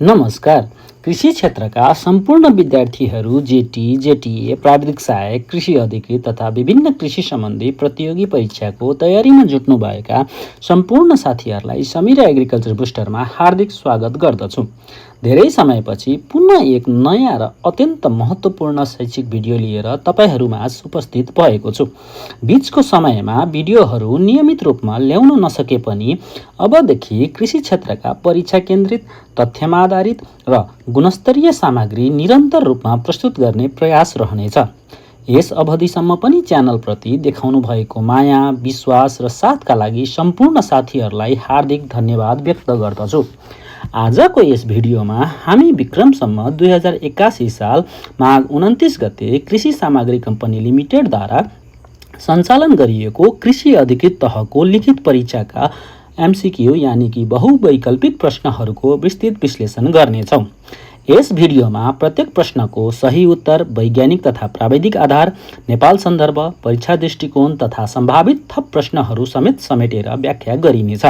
नमस्कार। कृषि क्षेत्रका सम्पूर्ण विद्यार्थीहरू जेटी, जेटीए, प्राविधिक सहायक, कृषि अधिकृत तथा विभिन्न कृषि सम्बन्धी प्रतियोगी परीक्षाको तयारीमा जुट्नुभएका सम्पूर्ण साथीहरूलाई समीरा एग्रिकल्चर बुस्टरमा हार्दिक स्वागत गर्दछु। धेरै समयपछि पुनः एक नयाँ र अत्यन्त महत्त्वपूर्ण शैक्षिक भिडियो लिएर तपाईहरूमाझ उपस्थित भएको छु। बीचको समयमा भिडियोहरू नियमित रूपमा ल्याउन नसके पनि अबदेखि कृषि क्षेत्रका परीक्षा केन्द्रित, तथ्यमा आधारित र गुणस्तरीय सामग्री निरन्तर रूपमा प्रस्तुत गर्ने प्रयास रहनेछ। यस अवधिसम्म पनि च्यानलप्रति देखाउनु भएको माया, विश्वास र साथका लागि सम्पूर्ण साथीहरूलाई हार्दिक धन्यवाद व्यक्त गर्दछु। आजको यस भिडियोमा हामी विक्रमसम्म 2081 साल माघ 29 गते कृषि सामग्री कम्पनी लिमिटेडद्वारा सञ्चालन गरिएको कृषि अधिकृत तहको लिखित परीक्षाका एमसीक्यू यानि कि बहुवैकल्पिक प्रश्नहरूको विस्तृत विश्लेषण गर्नेछौँ। यस भिडियोमा प्रत्येक प्रश्नको सही उत्तर, वैज्ञानिक तथा प्राविधिक आधार, नेपाल सन्दर्भ, परीक्षा दृष्टिकोण तथा सम्भावित थप प्रश्नहरू समेत समेटेर व्याख्या गरिनेछ,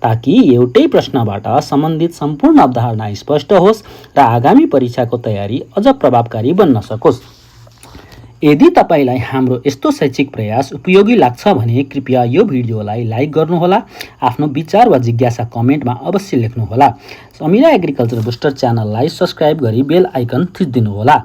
ताकि एउटै प्रश्नबाट सम्बन्धित सम्पूर्ण अवधारणा स्पष्ट होस् र आगामी परीक्षाको तयारी अझ प्रभावकारी बन्न सकोस्। यदि तपाईलाई हाम्रो यस्तो शैक्षिक प्रयास उपयोगी लाग्छ भने कृपया यो भिडियोलाई लाइक गर्नुहोला, आफ्नो विचार वा जिज्ञासा कमेन्टमा अवश्य लेख्नुहोला। समीरा एग्रिकल्चर बुस्टर च्यानललाई सब्स्क्राइब गरी बेल आइकन थिचिदिनुहोला।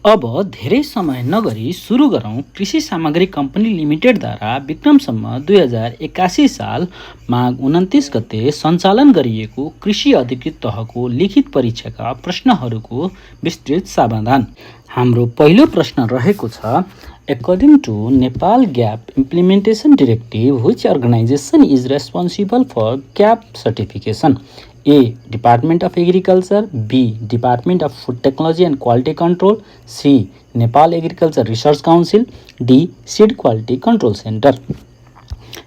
अब धेरै समय नगरी सुरु गरौँ। कृषि सामग्री कम्पनी लिमिटेडद्वारा विक्रमसम्म 2081 साल माघ 29 गते सञ्चालन गरिएको कृषि अधिकृत तहको लिखित परीक्षाका प्रश्नहरूको विस्तृत समाधान। हाम्रो पहिलो प्रश्न रहेको छ, According to Nepal GAP Implementation Directive, which organization is responsible for GAP certification? A. Department of Agriculture, B. Department of Food Technology and Quality Control, C. Nepal Agriculture Research Council, D. Seed Quality Control Center.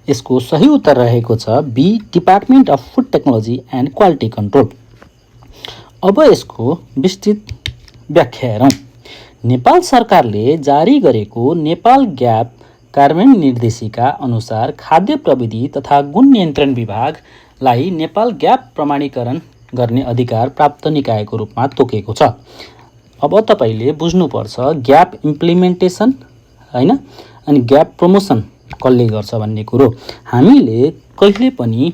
यसको सही उत्तर रहेको छ B. Department of Food Technology and Quality Control. अब यसको विस्तृत व्याख्या हेरौँ। नेपाल सरकारले जारी गरेको नेपाल ग्याप कार्यान्वयन निर्देशिका अनुसार खाद्य प्रविधि तथा गुण नियन्त्रण विभागलाई नेपाल ग्याप प्रमाणीकरण गर्ने अधिकार प्राप्त निकायको रूपमा तोकेको छ। अब तपाईले बुझ्नुपर्छ ग्याप इम्प्लिमेन्टेसन हैन, अनि ग्याप प्रमोसन कसले गर्छ भन्ने कुरो। हामीले कहिले पनि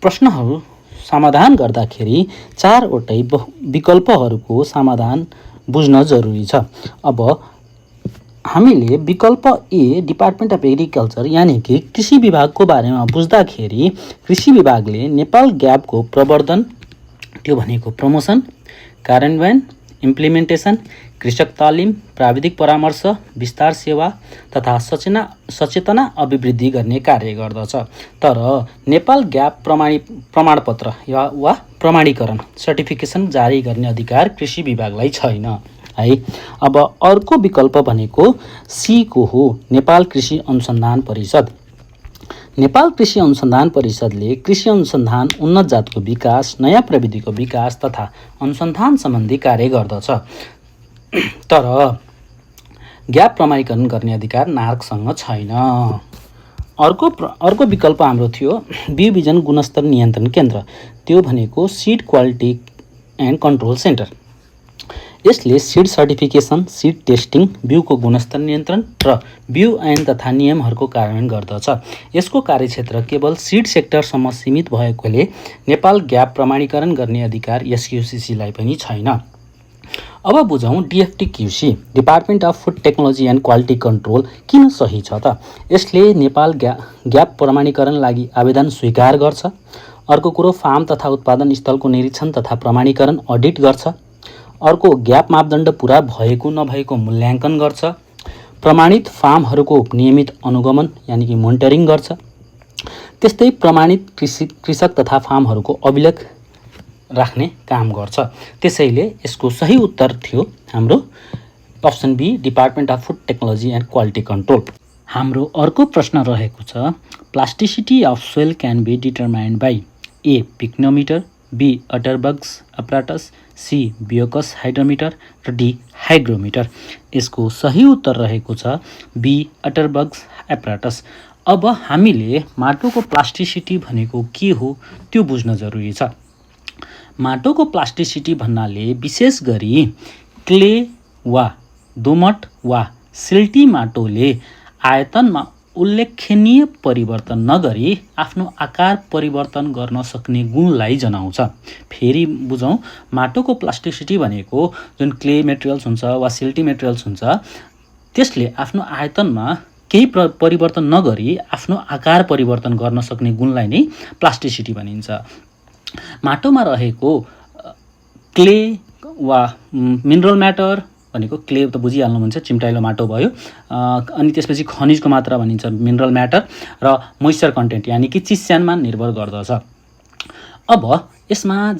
प्रश्नहरू समाधान गर्दाखेरि चारवटै विकल्पहरूको समाधान बुझ्न जरुरी छ। अब हामीले विकल्प ए डिपार्टमेन्ट अफ एग्रिकल्चर यानि कि कृषि विभागको बारेमा बुझ्दाखेरि कृषि विभागले नेपाल ग्यापको प्रवर्धन, त्यो भनेको प्रमोसन, कार्यान्वयन, इम्प्लिमेन्टेसन, कृषक तालिम, प्राविधिक परामर्श, विस्तार सेवा तथा सचेतना अभिवृद्धि गर्ने कार्य गर्दछ। तर नेपाल ग्याप प्रमाणपत्र वा प्रमाणीकरण सर्टिफिकेसन जारी गर्ने अधिकार कृषि विभागलाई छैन है। अब अर्को विकल्प भनेको सी को हो, नेपाल कृषि अनुसन्धान परिषद। नेपाल कृषि अनुसन्धान परिषदले कृषि अनुसन्धान, उन्नत जातको विकास, नयाँ प्रविधिको विकास तथा अनुसन्धान सम्बन्धी कार्य गर्दछ। तर ग्याप प्रमाणीकरण गर्ने अधिकार नार्कसँग छैन। अर्को विकल्प हाम्रो थियो बिउ बिजन गुणस्तर नियन्त्रण केन्द्र, त्यो भनेको seed quality and control centre. यसले सीड सर्टिफिकेसन, सीड टेस्टिङ, बिउको गुणस्तर नियन्त्रण र बिउ ऐन तथा नियमहरूको कार्यान्वयन गर्दछ। यसको कार्यक्षेत्र केवल सीड सेक्टरसम्म सीमित भएकोले नेपाल ग्याप प्रमाणीकरण गर्ने अधिकार एसक्युसीसीलाई पनि छैन। अब बुझौँ DFTQC department of food technology and quality control किन सही छ त। यसले नेपाल ग्याप प्रमाणीकरण लागि आवेदन स्वीकार गर्छ। अर्को कुरो फार्म तथा उत्पादन स्थलको निरीक्षण तथा प्रमाणीकरण अडिट गर्छ। अर्को ग्याप मापदण्ड पुरा भएको नभएको मूल्याङ्कन गर्छ। प्रमाणित फार्महरूको नियमित अनुगमन यानि कि मोनिटरिङ गर्छ। त्यस्तै प्रमाणित कृषक तथा फार्महरूको अभिलेख राख्ने काम गर्छ। त्यसैले यसको सही उत्तर थियो हाम्रो option B department of food technology and quality control. हाम्रो अर्को प्रश्न रहेको छ plasticity of soil can be determined by a pycnometer, B Atterberg's apparatus, C Bouyoucos hydrometer र डी हाइग्रोमिटर। यसको सही उत्तर रहेको छ बी अटरबग्स एप्राटस। अब हामीले माटोको प्लास्टिसिटी भनेको के हो त्यो बुझ्न जरुरी छ। माटोको प्लास्टिसिटी भन्नाले विशेष गरी क्ले वा दोमट वा सिल्टी माटोले आयतनमा उल्लेखनीय परिवर्तन नगरी आफ्नो आकार परिवर्तन गर्न सक्ने गुणलाई जनाउँछ। फेरि बुझौँ, माटोको प्लास्टिसिटी भनेको जुन क्ले मेटेरियल्स हुन्छ वा सिल्टी मेटेरियल्स हुन्छ त्यसले आफ्नो आयतनमा केही परिवर्तन नगरी आफ्नो आकार परिवर्तन गर्न सक्ने गुणलाई नै प्लास्टिसिटी भनिन्छ। माटोमा रहेको क्ले वा मिनरल म्याटर भनेको क्ले त बुझिहाल्नुहुन्छ, चिम्टाइलो माटो भयो। अनि त्यसपछि खनिजको मात्रा भनिन्छ मिनरल म्याटर र मोइस्चर कन्टेन्ट यानि कि चिस्यानमा निर्भर गर्दछ। अब यसमा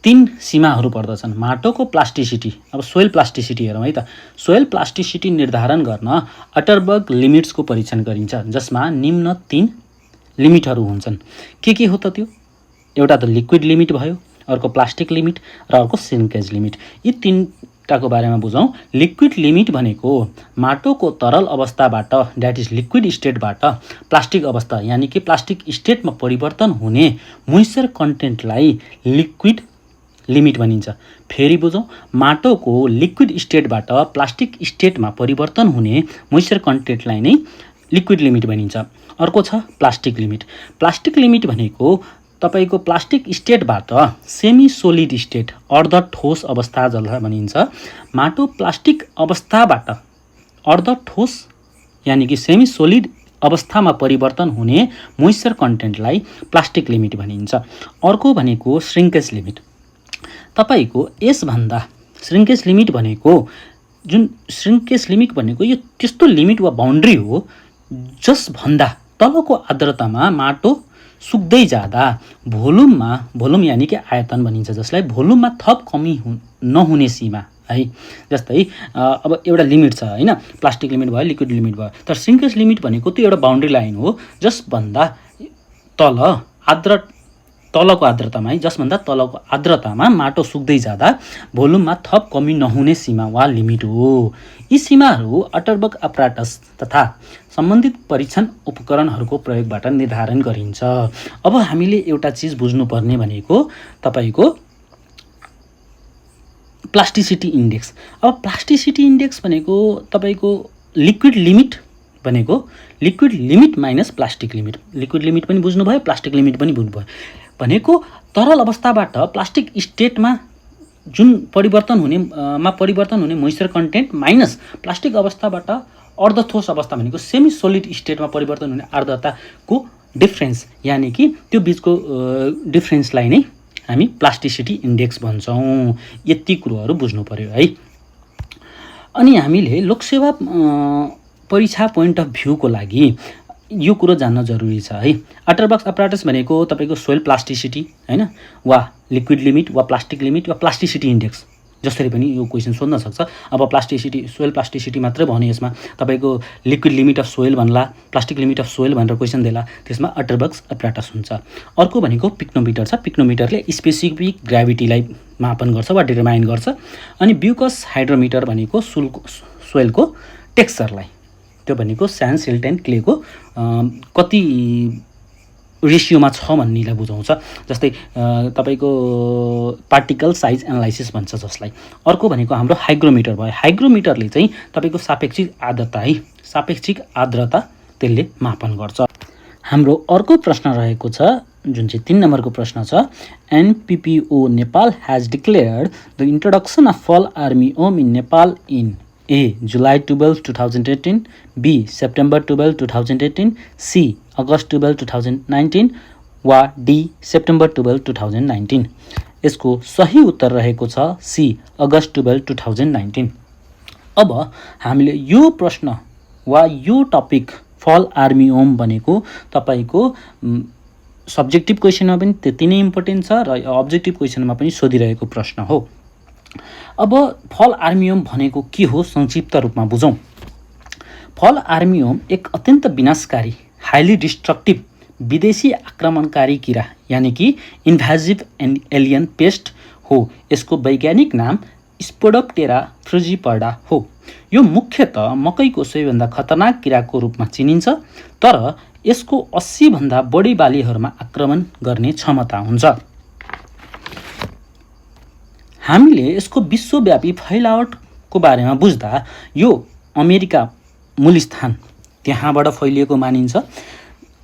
3 सीमाहरू पर्दछन्। माटोको प्लास्टिसिटी, अब सोइल प्लास्टिसिटी हेरौँ है त। सोइल प्लास्टिसिटी निर्धारण गर्न अटरबर्ग लिमिट्सको परीक्षण गरिन्छ, जसमा निम्न 3 लिमिटहरू हुन्छन्। के हो त त्यो? एउटा त लिक्विड लिमिट भयो, अर्को प्लास्टिक लिमिट र अर्को श्रिङ्केज लिमिट। यी 3टाको बारेमा बुझौँ। लिक्विड लिमिट भनेको माटोको तरल अवस्थाबाट, द्याट इज लिक्विड स्टेटबाट प्लास्टिक अवस्था यानि कि प्लास्टिक स्टेटमा परिवर्तन हुने मोइस्चर कन्टेन्टलाई लिक्विड लिमिट भनिन्छ। फेरि बुझौँ, माटोको लिक्विड स्टेटबाट प्लास्टिक स्टेटमा परिवर्तन हुने मोइस्चर कन्टेन्टलाई नै लिक्विड लिमिट भनिन्छ। अर्को छ प्लास्टिक लिमिट। प्लास्टिक लिमिट भनेको तपाईको प्लास्टिक स्टेटबाट सेमी सोलिड स्टेट, अर्ध ठोस अवस्था जसलाई भनिन्छ, माटो प्लास्टिक अवस्थाबाट अर्ध ठोस यानि कि सेमी सोलिड अवस्थामा परिवर्तन हुने मोइस्चर कन्टेन्टलाई प्लास्टिक लिमिट भनिन्छ। अर्को भनेको श्रिङ्केज लिमिट। तपाईको यसभन्दा श्रिङ्केज लिमिट भनेको यो त्यस्तो लिमिट वा बाउन्ड्री हो जसभन्दा तलको आर्द्रतामा माटो सुक्दै जाँदा भोल्युम यानि कि आयतन भनिन्छ, जसलाई भोल्युममा थप कमी नहुने सीमा है। जस्तै अब एउटा लिमिट छ हैन, प्लास्टिक लिमिट भयो, लिक्विड लिमिट भयो। तर श्रिङ्केज लिमिट भनेको त्यो एउटा बाउन्ड्री लाइन हो जसभन्दा तलको आर्द्रतामा माटो सुक्दै जाँदा भोल्युममा थप कमी नहुने सीमा वा लिमिट हो। यी सीमाहरू अटरबर्ग अपराटस तथा सम्बन्धित परीक्षण उपकरणहरूको प्रयोगबाट निर्धारण गरिन्छ। अब हामीले एउटा चिज बुझ्नुपर्ने भनेको तपाईको प्लास्टिसिटी इन्डेक्स। अब प्लास्टिसिटी इन्डेक्स भनेको तपाईको liquid limit minus plastic limit. Liquid limit पनि बुझ्नुभयो, प्लास्टिक लिमिट पनि बुझ्नुभयो। भनेको तरल अवस्थाबाट प्लास्टिक स्टेटमा जुन परिवर्तन हुने मोइस्चर कन्टेन्ट माइनस प्लास्टिक अवस्थाबाट अर्ध ठोस अवस्था भनेको सेमी सोलिड स्टेटमा परिवर्तन हुने आर्द्रताको डिफरेन्स यानि कि त्यो बीचको डिफरेन्सलाई नै हामी प्लास्टिसिटी इन्डेक्स भन्छौँ। यति कुरोहरू बुझ्नु पर्यो है। अनि हामीले लोकसेवा परीक्षा पोइन्ट अफ भ्यूको लागि यो कुरो जान्न जरुरी छ है। अटरबर्ग अपराटस भनेको तपाईको सोइल प्लास्टिसिटी हैन, वा लिक्विड लिमिट वा प्लास्टिक लिमिट वा प्लास्टिसिटी इन्डेक्स, जसरी पनि यो क्वेसन सोध्न सक्छ। अब प्लास्टिसिटी सोइल प्लास्टिसिटी मात्रै भने यसमा तपाईको लिक्विड लिमिट अफ सोइल भन्ला, प्लास्टिक लिमिट अफ सोइल भनेर क्वेसन देला, त्यसमा अटरबर्ग अपराटस हुन्छ। अर्को भनेको पिक्नोमिटर छ। पिक्नोमिटरले स्पेसिफिक ग्राभिटीलाई मापन गर्छ वा डिटरमाइन गर्छ। अनि ब्युकस हाइड्रोमिटर भनेको सोइलको टेक्सचरलाई, त्यो भनेको स्यान्ड, सिल्ट एन्ड क्लेको कति रेसियोमा छ भन्नेलाई बुझाउँछ। जस्तै तपाईको पार्टिकल साइज एनालाइसिस भन्छ जसलाई। अर्को भनेको हाम्रो हाइग्रोमिटर भयो। हाइग्रोमिटरले चाहिँ तपाईको सापेक्षिक आर्द्रता त्यसले मापन गर्छ। हाम्रो अर्को प्रश्न रहेको छ जुन चाहिँ 3 नम्बरको प्रश्न छ। NPPO Nepal has declared the introduction of fall armyworm in Nepal in A. July 12, 2018, B. September 12, 2018, C. August 12, 2019 वा D. September 12, 2019। यसको सही उत्तर रहेको छ C. अगस्त 12, 2019। अब हामीले यो प्रश्न वा यो टपिक फल आर्मीओम भनेको तपाईको सब्जेक्टिभ क्वेसनमा पनि त्यति नै इम्पोर्टेन्ट छ र अब्जेक्टिभ क्वेसनमा पनि सोधिरहेको प्रश्न हो। अब फल आर्मीओम भनेको के हो संक्षिप्त रूपमा बुझौं। फल आर्मीओम एक अत्यन्त विनाशकारी, हाइली डिस्ट्रक्टिभ विदेशी आक्रमणकारी किरा यानी कि इन्भाजिभ एलियन पेस्ट हो। यसको वैज्ञानिक नाम स्पोडोप्टेरा फ्रुजिपर्डा हो। यो मुख्यतः मकैको सबैभन्दा खतरनाक किराको रूपमा चिनिन्छ, तर यसको 80 भन्दा बढी बालीहरूमा आक्रमण गर्ने क्षमता हुन्छ। हामीले यसको विश्वव्यापी फैलावटको बारेमा बुझ्दा यो अमेरिका मूलस्थान त्यहाँबाट फैलिएको मानिन्छ।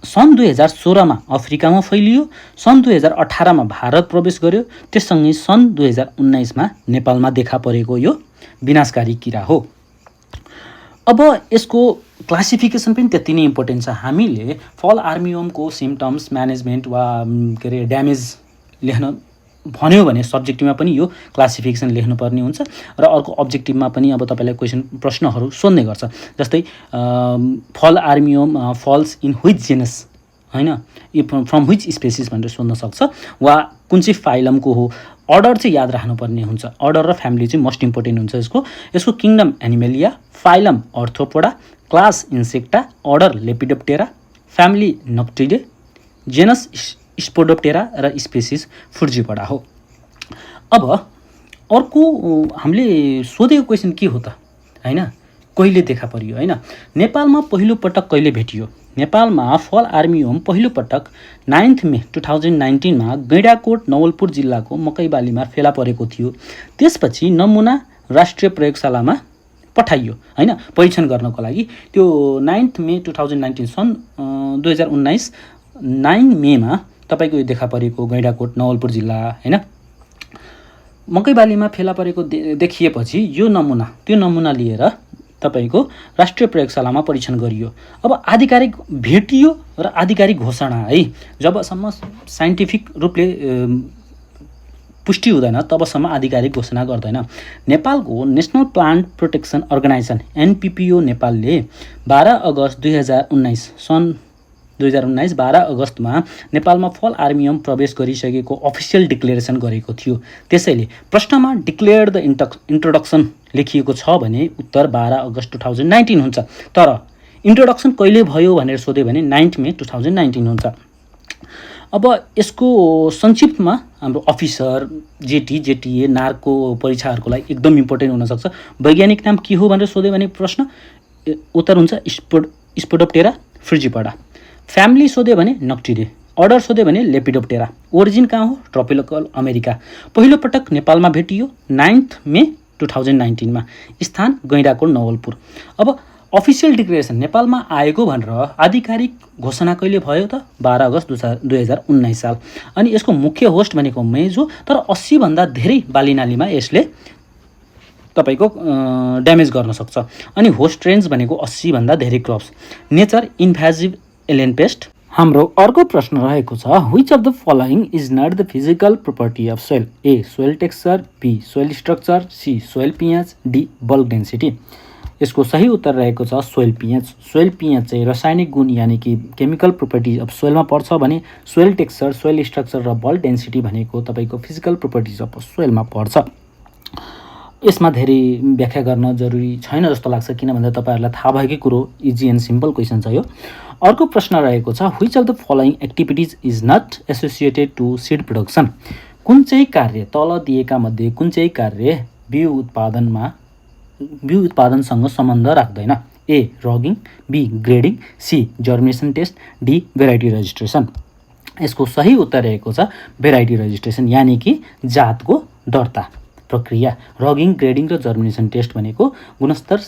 सन् 2016मा अफ्रिकामा फैलियो, सन् 2018मा भारत प्रवेश गर्यो, त्यससँगै सन् 2019मा नेपालमा देखा परेको यो विनाशकारी किरा हो। अब यसको क्लासिफिकेसन पनि त्यति नै इम्पोर्टेन्ट छ। हामीले फल आर्मियमको सिम्टम्स म्यानेजमेन्ट वा के अरे ड्यामेज लेख्न भन्यो भने सब्जेक्टिभमा पनि यो क्लासिफिकेसन लेख्नुपर्ने हुन्छ र अर्को अब्जेक्टिभमा पनि अब तपाईँलाई प्रश्नहरू सोध्ने गर्छ। जस्तै फल आर्मियम फल्स इन व्हिच जेनस, होइन, फ्रम व्हिच स्पेसिस भनेर सोध्न सक्छ, वा कुन चाहिँ फाइलमको हो। अर्डर चाहिँ याद राख्नुपर्ने हुन्छ। अर्डर र फ्यामिली चाहिँ मोस्ट इम्पोर्टेन्ट हुन्छ यसको kingdom Animalia, phylum Arthropoda, class Insecta, order Lepidoptera, family Noctuidae, genus Spodoptera र स्पेसिस फ्रुजिपोडा हो। अब अर्को हामीले सोधेको क्वेसन के हो त, होइन, कहिले देखा परियो, होइन, नेपालमा पहिलो पटक कहिले भेटियो? नेपालमा फल आर्मियम पहिलो पटक 9 मे 2019मा गैंडाकोट नवलपुर जिल्लाको मकैबालीमा फेला परेको थियो। त्यसपछि नमुना राष्ट्रिय प्रयोगशालामा पठाइयो, होइन, परीक्षण गर्नको लागि। त्यो 9 मे 2019 सन् 2019 9 मेमा तपाईँको यो देखा परेको गैंडाकोट नवलपुर जिल्ला, होइन, मकैबालीमा फेला परेको देखिएपछि यो त्यो नमुना लिएर तपाईँको राष्ट्रिय प्रयोगशालामा परीक्षण गरियो। अब आधिकारिक भेटियो र आधिकारिक घोषणा, है, जबसम्म साइन्टिफिक रूपले पुष्टि हुँदैन तबसम्म आधिकारिक घोषणा गर्दैन। नेपालको नेसनल प्लान्ट प्रोटेक्सन अर्गनाइजेसन एनपिपिओ नेपालले 12 अगस्त 2019 12 अगस्तमा नेपालमा फल आर्मियम प्रवेश गरिसकेको अफिसियल डिक्लेरेसन गरेको थियो। त्यसैले प्रश्नमा डिक्लेयर्ड द इन्ट्रोडक्सन लेखिएको छ भने उत्तर 12 अगस्त 2019 हुन्छ। तर इन्ट्रोडक्सन कहिले भयो भनेर सोध्यो भने 9 मे 2019 हुन्छ। अब यसको संक्षिप्तमा हाम्रो अफिसर, जेटिए, नार्को परीक्षाहरूको लागि एकदम इम्पोर्टेन्ट हुनसक्छ। वैज्ञानिक नाम के हो भनेर सोध्यो भने प्रश्न उत्तर हुन्छ स्पोडोप्टेरा फ्रुजिपोडा। फ्यामिली सोध्यो भने नक्टिडे, अर्डर सोध्यो भने लेपिडोप्टेरा। ओरिजिन कहाँ हो? Tropical America. पहिलो पटक नेपालमा भेटियो 9 मे 2019मा। स्थान गैंडाकोट नवलपुर। अब अफिसियल डिक्लेरेसन नेपालमा आएको भनेर आधिकारिक घोषणा कहिले भयो त? 12 अगस्त 2019 साल। अनि यसको मुख्य होस्ट भनेको मेज हो, तर 80 भन्दा धेरै बालीनालीमा यसले तपाईँको ड्यामेज गर्न सक्छ। अनि होस्ट रेन्ज भनेको 80 भन्दा धेरै crops. Nature invasive alien pest. हाम्रो अर्को प्रश्न रहेको छ, which of the following is not the physical property of soil? A soil texture, B soil structure, C soil pH, D bulk density. यसको सही उत्तर रहेको छ सोइल पिएच। सोइल पिएच चाहिँ रासायनिक गुण यानि कि केमिकल प्रोपर्टिज अफ सोइलमा पर्छ भने सोइल टेक्सचर, सोइल स्ट्रक्चर र बल्क डेन्सिटी भनेको तपाईँको फिजिकल प्रोपर्टिज अफ सोइलमा पर्छ। यसमा धेरै व्याख्या गर्न जरुरी छैन जस्तो लाग्छ, किन भन्दा तपाईँहरूलाई थाहा भएकै कुरो, इजी एन्ड सिम्पल क्वेसन छ यो। अर्को प्रश्न रहेको छ, which of the following activities is not associated to seed production? कुन चाहिँ कार्य, तल दिएका मध्ये कुन चाहिँ कार्य बिउ उत्पादनसँग सम्बन्ध राख्दैन? A rouging, B grading, C germination test, D variety registration. यसको सही उत्तर रहेको छ भेराइटी रजिस्ट्रेसन, यानि कि जातको दर्ता प्रक्रिया। रगिङ, ग्रेडिङ र जर्मिनेसन टेस्ट भनेको गुणस्तर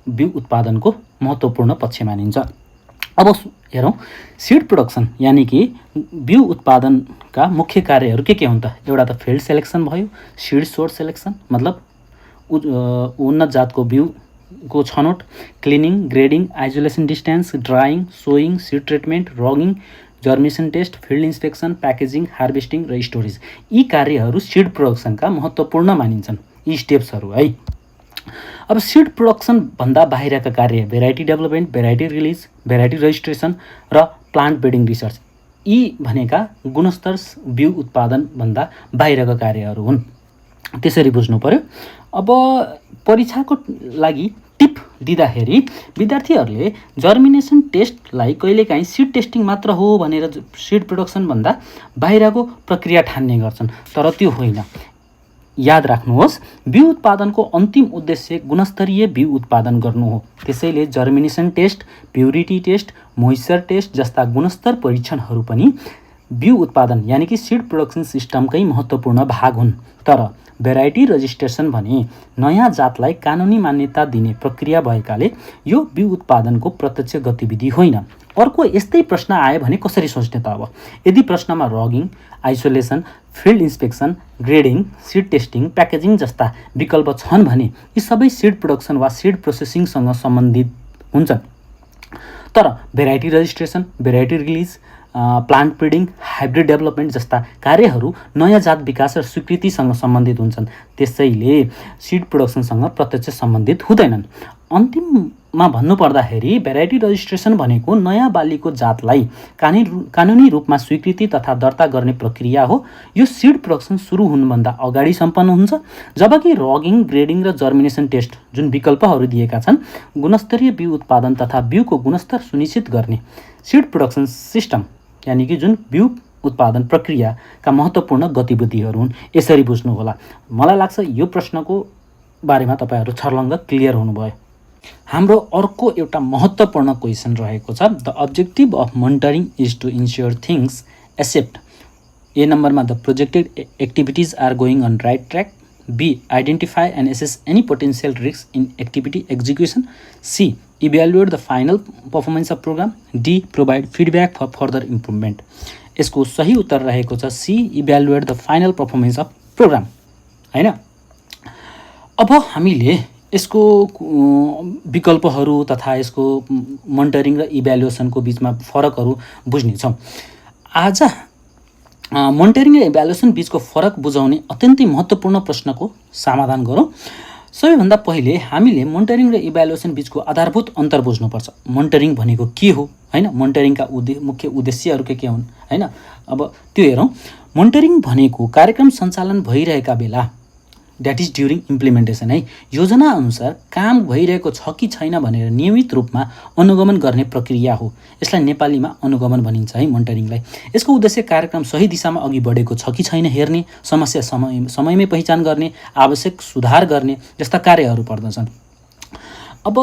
बिउ उत्पादनको महत्त्वपूर्ण पक्ष मानिन्छ। अब हेरौँ, सीड प्रोडक्सन यानि कि बिउ उत्पादनका मुख्य कार्यहरू के हुन् त? एउटा त फिल्ड सेलेक्सन भयो, सीड सोर्स सेलेक्सन मतलब उन्नत जातको बिउको छनौट, cleaning, grading, isolation distance, drying, sowing, seed treatment, rouging, germination test, field inspection, packaging, harvesting र स्टोरेज। यी कार्यहरू सीड प्रोडक्सनका महत्त्वपूर्ण मानिन्छन्, यी स्टेप्सहरू, है। अब सीड प्रोडक्सन भन्दा बाहिरका कार्य variety development, variety release, variety registration र प्लान्ट ब्रिडिङ रिसर्च, यी भनेका गुणस्तर बिउ उत्पादन भन्दा बाहिरका कार्यहरू हुन्। त्यसरी बुझ्नु पर्यो। अब परीक्षाको लागि टिप दिँदाखेरि विद्यार्थीहरूले जर्मिनेसन टेस्टलाई कहिलेकाहीँ सीड टेस्टिङ मात्र हो भनेर सीड प्रोडक्सन भन्दा बाहिरको प्रक्रिया ठान्ने गर्छन्, तर त्यो होइन। याद राख्नुहोस्, बिउ उत्पादनको अन्तिम उद्देश्य गुणस्तरीय बिउ उत्पादन गर्नु हो। त्यसैले germination test, purity test, moisture test जस्ता गुणस्तर परीक्षणहरू पनि बिउ उत्पादन यानि कि सीड प्रोडक्सन सिस्टमकै महत्त्वपूर्ण भाग हुन्। तर भेराइटी रजिस्ट्रेसन भने नयाँ जातलाई कानुनी मान्यता दिने प्रक्रिया भएकाले यो बिउ उत्पादनको प्रत्यक्ष गतिविधि होइन। अर्को यस्तै प्रश्न आयो भने कसरी सोच्ने त अब? यदि प्रश्नमा rouging, isolation, field inspection, grading, seed testing, packaging जस्ता विकल्प छन् भने यी सबै सिड प्रोडक्सन वा सिड प्रोसेसिङसँग सम्बन्धित हुन्छन्। तर variety registration, variety release, plant breeding, hybrid development जस्ता कार्यहरू नयाँ जात विकास र स्वीकृतिसँग सम्बन्धित हुन्छन्। त्यसैले सिड प्रोडक्सनसँग प्रत्यक्ष सम्बन्धित हुँदैनन्। अन्तिममा भन्नुपर्दाखेरि भेराइटी रजिस्ट्रेसन भनेको नयाँ बालीको जातलाई कानुनी रूपमा स्वीकृति तथा दर्ता गर्ने प्रक्रिया हो। यो सिड प्रोडक्सन सुरु हुनुभन्दा अगाडि सम्पन्न हुन्छ, जबकि रगिङ, ग्रेडिङ र जर्मिनेसन टेस्ट जुन विकल्पहरू दिएका छन् गुणस्तरीय बिउ उत्पादन तथा बिउको गुणस्तर सुनिश्चित गर्ने सिड प्रोडक्सन सिस्टम यानि कि जुन बिउ उत्पादन प्रक्रियाका महत्त्वपूर्ण गतिविधिहरू हुन्। यसरी बुझ्नुहोला। मलाई लाग्छ यो प्रश्नको बारेमा तपाईँहरू छर्लङ्ग क्लियर हुनुभयो। हाम्रो अर्को एउटा महत्त्वपूर्ण क्वेसन रहेको छ, the objective of monitoring is to ensure things except A नम्बरमा the projected activities are going on right track, B identify and assess any potential risk in activity execution, C evaluate the final performance of programme, D provide feedback for further improvement. यसको सही उत्तर रहेको छ C evaluate the final performance of programme, होइन? अब हामीले यसको विकल्पहरू तथा यसको मोनिटरिङ र इभ्यालुएसनको बिचमा फरकहरू बुझ्नेछौँ। आज मोनिटरिङ र इभ्यालुएसन बिचको फरक बुझाउने अत्यन्तै महत्त्वपूर्ण प्रश्नको समाधान गरौँ। सबैभन्दा पहिले हामीले मोनिटरिङ र इभ्यालुएसन बिचको आधारभूत अन्तर बुझ्नुपर्छ। मोनिटरिङ भनेको के हो, होइन? मोनिटरिङका मुख्य उद्देश्यहरू के हुन्, होइन? अब त्यो हेरौँ। मोनिटरिङ भनेको कार्यक्रम सञ्चालन भइरहेका बेला, द्याट इज ड्युरिङ इम्प्लिमेन्टेसन है, योजना अनुसार काम भइरहेको छ कि छैन भनेर नियमित रूपमा अनुगमन गर्ने प्रक्रिया हो। यसलाई नेपालीमा अनुगमन भनिन्छ है मोनिटरिङलाई। यसको उद्देश्य कार्यक्रम सही दिशामा अघि बढेको छ कि छैन हेर्ने, समस्या समयमै पहिचान गर्ने, आवश्यक सुधार गर्ने जस्ता कार्यहरू पर्दछन्। अब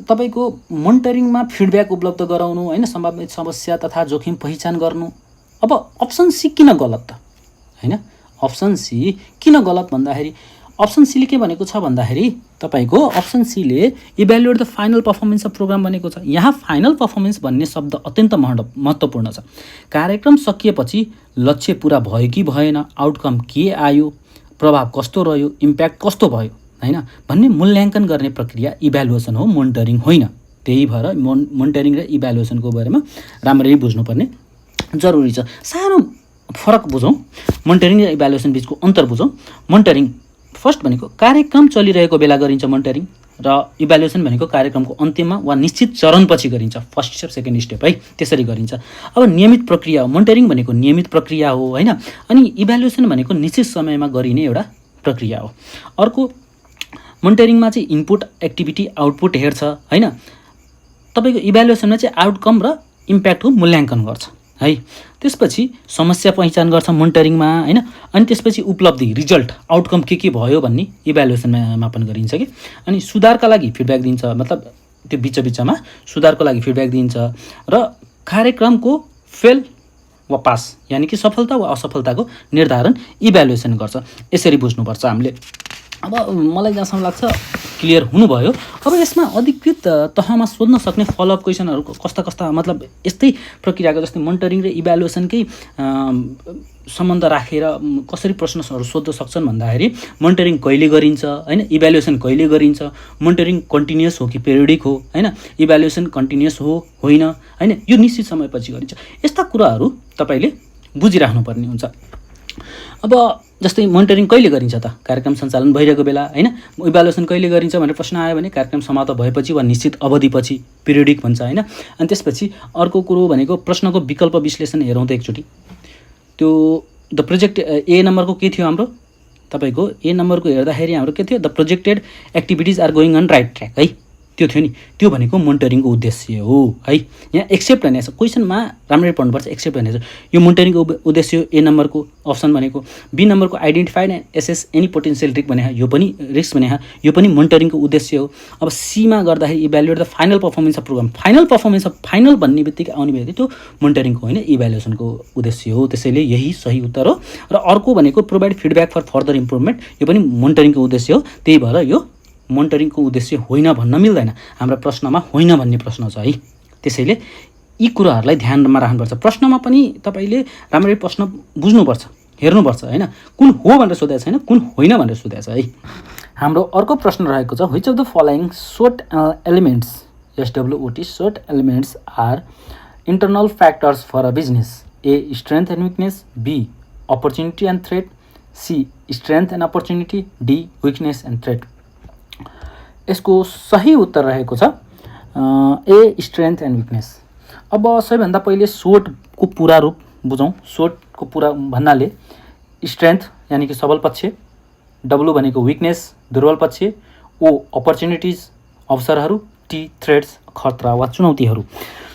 तपाईँको मोनिटरिङमा फिडब्याक उपलब्ध गराउनु, होइन, सम्भावित समस्या तथा जोखिम पहिचान गर्नु। अब अप्सन सी किन गलत त, होइन? अप्सन सी किन गलत भन्दाखेरि अप्सन सीले के भनेको छ भन्दाखेरि तपाईँको अप्सन सीले evaluate the final performance of programme भनेको छ। यहाँ फाइनल पर्फर्मेन्स भन्ने शब्द अत्यन्त महत्त्वपूर्ण छ। कार्यक्रम सकिएपछि लक्ष्य पुरा भयो कि भएन, आउटकम के आयो, प्रभाव कस्तो रह्यो, इम्प्याक्ट कस्तो भयो, होइन, भन्ने मूल्याङ्कन गर्ने प्रक्रिया इभ्यालुएसन हो, मोनिटरिङ होइन। त्यही भएर मोनिटरिङ र इभ्यालुएसनको बारेमा राम्ररी बुझ्नुपर्ने जरुरी छ। सानो फरक बुझौँ, मोनिटरिङ र इभ्यालुएसन बिचको अन्तर बुझौँ। मोनिटरिङ फर्स्ट भनेको कार्यक्रम चलिरहेको बेला गरिन्छ मोनिटरिङ, र इभ्यालुएसन भनेको कार्यक्रमको अन्त्यमा वा निश्चित चरणपछि गरिन्छ, फर्स्ट स्टेप सेकेन्ड स्टेप है, त्यसरी गरिन्छ। अब नियमित प्रक्रिया हो, मोनिटरिङ भनेको नियमित प्रक्रिया हो, होइन? अनि इभ्यालुएसन भनेको निश्चित समयमा गरिने एउटा प्रक्रिया हो। अर्को मोनिटरिङमा चाहिँ इनपुट एक्टिभिटी आउटपुट हेर्छ, होइन? तपाईँको इभ्यालुएसनमा चाहिँ आउटकम र इम्प्याक्टको मूल्याङ्कन गर्छ है। त्यसपछि समस्या पहिचान गर्छ मोनिटरिङमा, होइन? अनि त्यसपछि उपलब्धि, रिजल्ट, आउटकम के भयो भन्ने इभ्यालुएसनमा मापन गरिन्छ कि। अनि सुधारका लागि फिडब्याक दिन्छ, मतलब त्यो बिचमा सुधारको लागि फिडब्याक दिन्छ, र कार्यक्रमको फेल वा पास यानि कि सफलता वा असफलताको निर्धारण इभ्यालुएसन गर्छ। यसरी बुझ्नुपर्छ हामीले। अब मलाई जहाँसम्म लाग्छ क्लियर हुनुभयो। अब यसमा अधिकृत तहमा सोध्न सक्ने फलोअप क्वेसनहरू कस्ता मतलब यस्तै प्रक्रियाको जस्तै मोनिटरिङ र इभ्यालुएसनकै सम्बन्ध राखेर कसरी प्रश्नहरू सोध्न सक्छन् भन्दाखेरि मोनिटरिङ कहिले गरिन्छ, होइन? इभ्यालुएसन कहिले गरिन्छ, मोनिटरिङ कन्टिन्युअस हो कि पेरियोडिक हो, होइन? इभ्यालुएसन कन्टिन्युअस हो होइन, होइन? यो निश्चित समयपछि गरिन्छ। यस्ता कुराहरू तपाईँले बुझिराख्नुपर्ने हुन्छ। अब जस्तै मोनिटरिङ कहिले गरिन्छ त? कार्यक्रम सञ्चालन भइरहेको बेला, होइन? इभ्यालुएसन कहिले गरिन्छ भनेर प्रश्न आयो भने कार्यक्रम समाप्त भएपछि वा निश्चित अवधिपछि, पिरियोडिक भन्छ, होइन? अनि त्यसपछि अर्को कुरो भनेको प्रश्नको विकल्प विश्लेषण हेरौँ त एकचोटि। त्यो द प्रोजेक्ट ए नम्बरको के थियो हाम्रो? तपाईँको ए नम्बरको हेर्दाखेरि हाम्रो के थियो? The projected activities are going on right track है। त्यो थियो नि, त्यो भनेको मोनिटरिङको उद्देश्य हो है। यहाँ एक्सेप्ट भनेको छ, क्वेसनमा राम्ररी पढ्नुपर्छ। एक्सेप्ट भनेको छ यो मोनिटरिङको उद्देश्य हो। ए नम्बरको अप्सन भनेको। बी नम्बरको identified and assess any potential risk भने यो पनि रिस्क भने यो पनि मोनिटरिङको उद्देश्य हो। अब सीमा गर्दाखेरि evaluate the final performance of program. Final भन्ने बित्तिकै आउने बित्तिकै त्यो मोनिटरिङको होइन, इभ्यालुएसनको उद्देश्य हो। त्यसैले यही सही उत्तर हो। र अर्को भनेको provide feedback for further improvement, यो पनि मोनिटरिङको उद्देश्य हो। त्यही भएर यो मोनिटरिङको उद्देश्य होइन भन्न मिल्दैन। हाम्रो प्रश्नमा होइन भन्ने प्रश्न छ है। त्यसैले यी कुराहरूलाई ध्यानमा राख्नुपर्छ। प्रश्नमा पनि तपाईँले राम्ररी प्रश्न बुझ्नुपर्छ, हेर्नुपर्छ होइन, कुन हो भनेर सोधेको छैन, कुन होइन भनेर सोधेको छ है। हाम्रो अर्को प्रश्न रहेको छ, which of the following SWOT elements, SWOT SWOT elements are internal factors for a business? A strength and weakness, B opportunity and threat, C strength and opportunity, D weakness and threat. यसको सही उत्तर रहेको छ ए strength and weakness. अब सबैभन्दा पहिले SWOT को पुरा रूप बुझौँ। SWOT को पुरा भन्नाले स्ट्रेन्थ यानि कि सबल पक्ष, डब्लु भनेको विकनेस दुर्बल पक्ष, ओ अपर्च्युनिटिज अवसरहरू, टी थ्रेट्स खतरा वा चुनौतीहरू।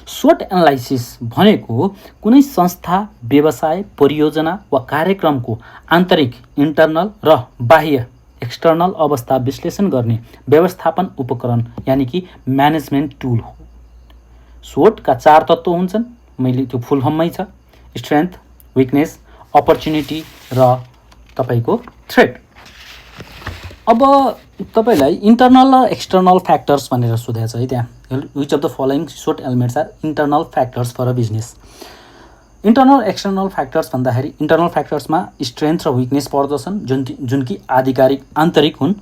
SWOT एनालाइसिस भनेको कुनै संस्था, व्यवसाय, परियोजना वा कार्यक्रमको आन्तरिक इन्टर्नल र बाह्य एक्सटर्नल अवस्था विश्लेषण गर्ने व्यवस्थापन उपकरण यानि कि म्यानेजमेन्ट टुल हो। SWOT का 4 तत्त्व हुन्छन्, मैले त्यो फुल फर्ममै छ, स्ट्रेन्थ, विकनेस, अपर्च्युनिटी र तपाईँको थ्रेट। अब तपाईँलाई इन्टर्नल र एक्सटर्नल फ्याक्टर्स भनेर सोधेको छ है त्यहाँ। Which of the following SWOT elements are internal factors for a business? Internal external factors भन्दाखेरि इन्टर्नल फ्याक्टर्समा स्ट्रेन्थ र विकनेस पर्दछन्, जुन कि आन्तरिक हुन्।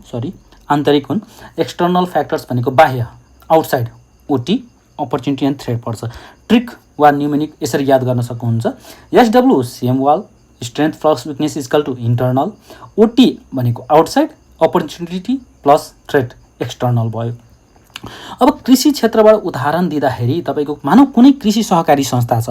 एक्सटर्नल फ्याक्टर्स भनेको बाह्य, outside, OT, opportunity and threat पर्छ। ट्रिक वा न्युमेरिक यसरी याद गर्न सक्नुहुन्छ। SW same wall, strength plus weakness equal to internal, OT भनेको outside, opportunity plus threat external भयो। अब कृषि क्षेत्रबाट उदाहरण दिँदाखेरि तपाईँको मानौ कुनै कृषि सहकारी संस्था छ,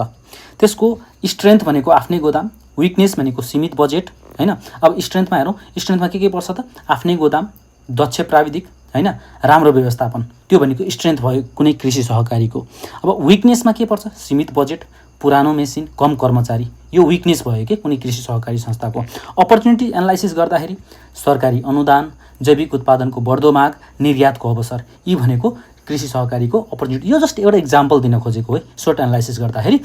त्यसको स्ट्रेन्थ भनेको आफ्नै गोदाम, विकनेस भनेको सीमित बजेट होइन। अब स्ट्रेन्थमा हेरौँ, स्ट्रेन्थमा के पर्छ त? आफ्नै गोदाम, दक्ष प्राविधिक होइन, राम्रो व्यवस्थापन, त्यो भनेको स्ट्रेन्थ भयो कुनै कृषि सहकारीको। अब विकनेसमा के पर्छ? सीमित बजेट, पुरानो मेसिन, कम कर्मचारी, यो विकनेस भयो कि कुनै कृषि सहकारी संस्थाको। अपर्च्युनिटी एनालाइसिस गर्दाखेरि सरकारी अनुदान, जैविक उत्पादनको बढ्दो माग, निर्यातको अवसर, यी भनेको कृषि सहकारीको अपर्च्युनिटी। यो जस्ट एउटा इक्जाम्पल दिन खोजेको है। SWOT एनालाइसिस गर्दाखेरि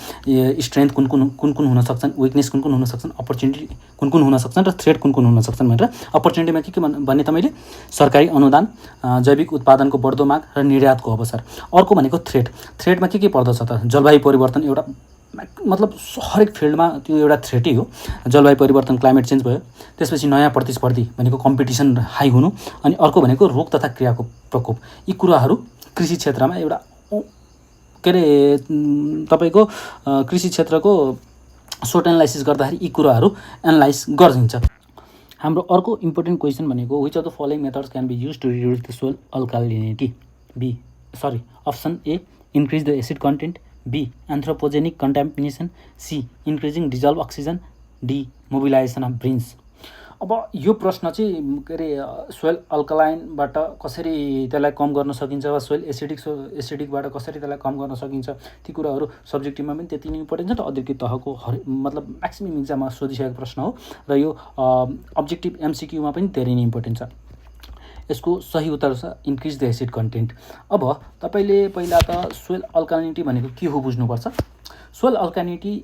स्ट्रेन्थ कुन कुन हुन सक्छन्, विकनेस कुन हुन सक्छन्, अपर्च्युनिटी कुन हुन सक्छन् र थ्रेट कुन हुन सक्छन् भनेर। अपर्च्युनिटीमा के भन्ने त मैले? सरकारी अनुदान, जैविक उत्पादनको बढ्दो माग र निर्यातको अवसर। अर्को भनेको थ्रेटमा के पर्दछ त? जलवायु परिवर्तन एउटा, मतलब हरेक फिल्डमा त्यो एउटा थ्रेटै हो। जलवायु परिवर्तन, क्लाइमेट चेन्ज भयो। त्यसपछि नयाँ प्रतिस्पर्धी भनेको कम्पिटिसन हाई हुनु, अनि अर्को भनेको रोग तथा क्रियाको प्रकोप। यी कुराहरू कृषि क्षेत्रमा एउटा के अरे तपाईँको कृषि क्षेत्रको SWOT एनालाइसिस गर्दाखेरि यी कुराहरू एनालाइज गरिन्छ। हाम्रो अर्को इम्पोर्टेन्ट क्वेसन भनेको which of the following methods can be use to reduce the soil alkalinity? Option A increase the acid content, B anthropogenic contamination, C increasing dissolve oxygen, D mobilisation of brines. अब यो प्रश्न चाहिँ के अरे soil अल्कालाइनबाट कसरी त्यसलाई कम गर्न सकिन्छ वा सोइल एसिडिकबाट कसरी त्यसलाई कम गर्न सकिन्छ, ती कुराहरू सब्जेक्टिभमा पनि त्यति नै इम्पोर्टेन्ट छ। त अध्ययन तहको मतलब म्याक्सिमम इक्जाममा सोधिसकेको प्रश्न हो र यो अब्जेक्टिभ MCQमा पनि धेरै नै इम्पोर्टेन्ट छ। यसको सही उत्तर छ इन्क्रिज द एसिड कन्टेन्ट। अब तपाईँले पहिला त सोइल अल्कालिनिटी भनेको के हो बुझ्नुपर्छ। सोइल अल्कालिनिटी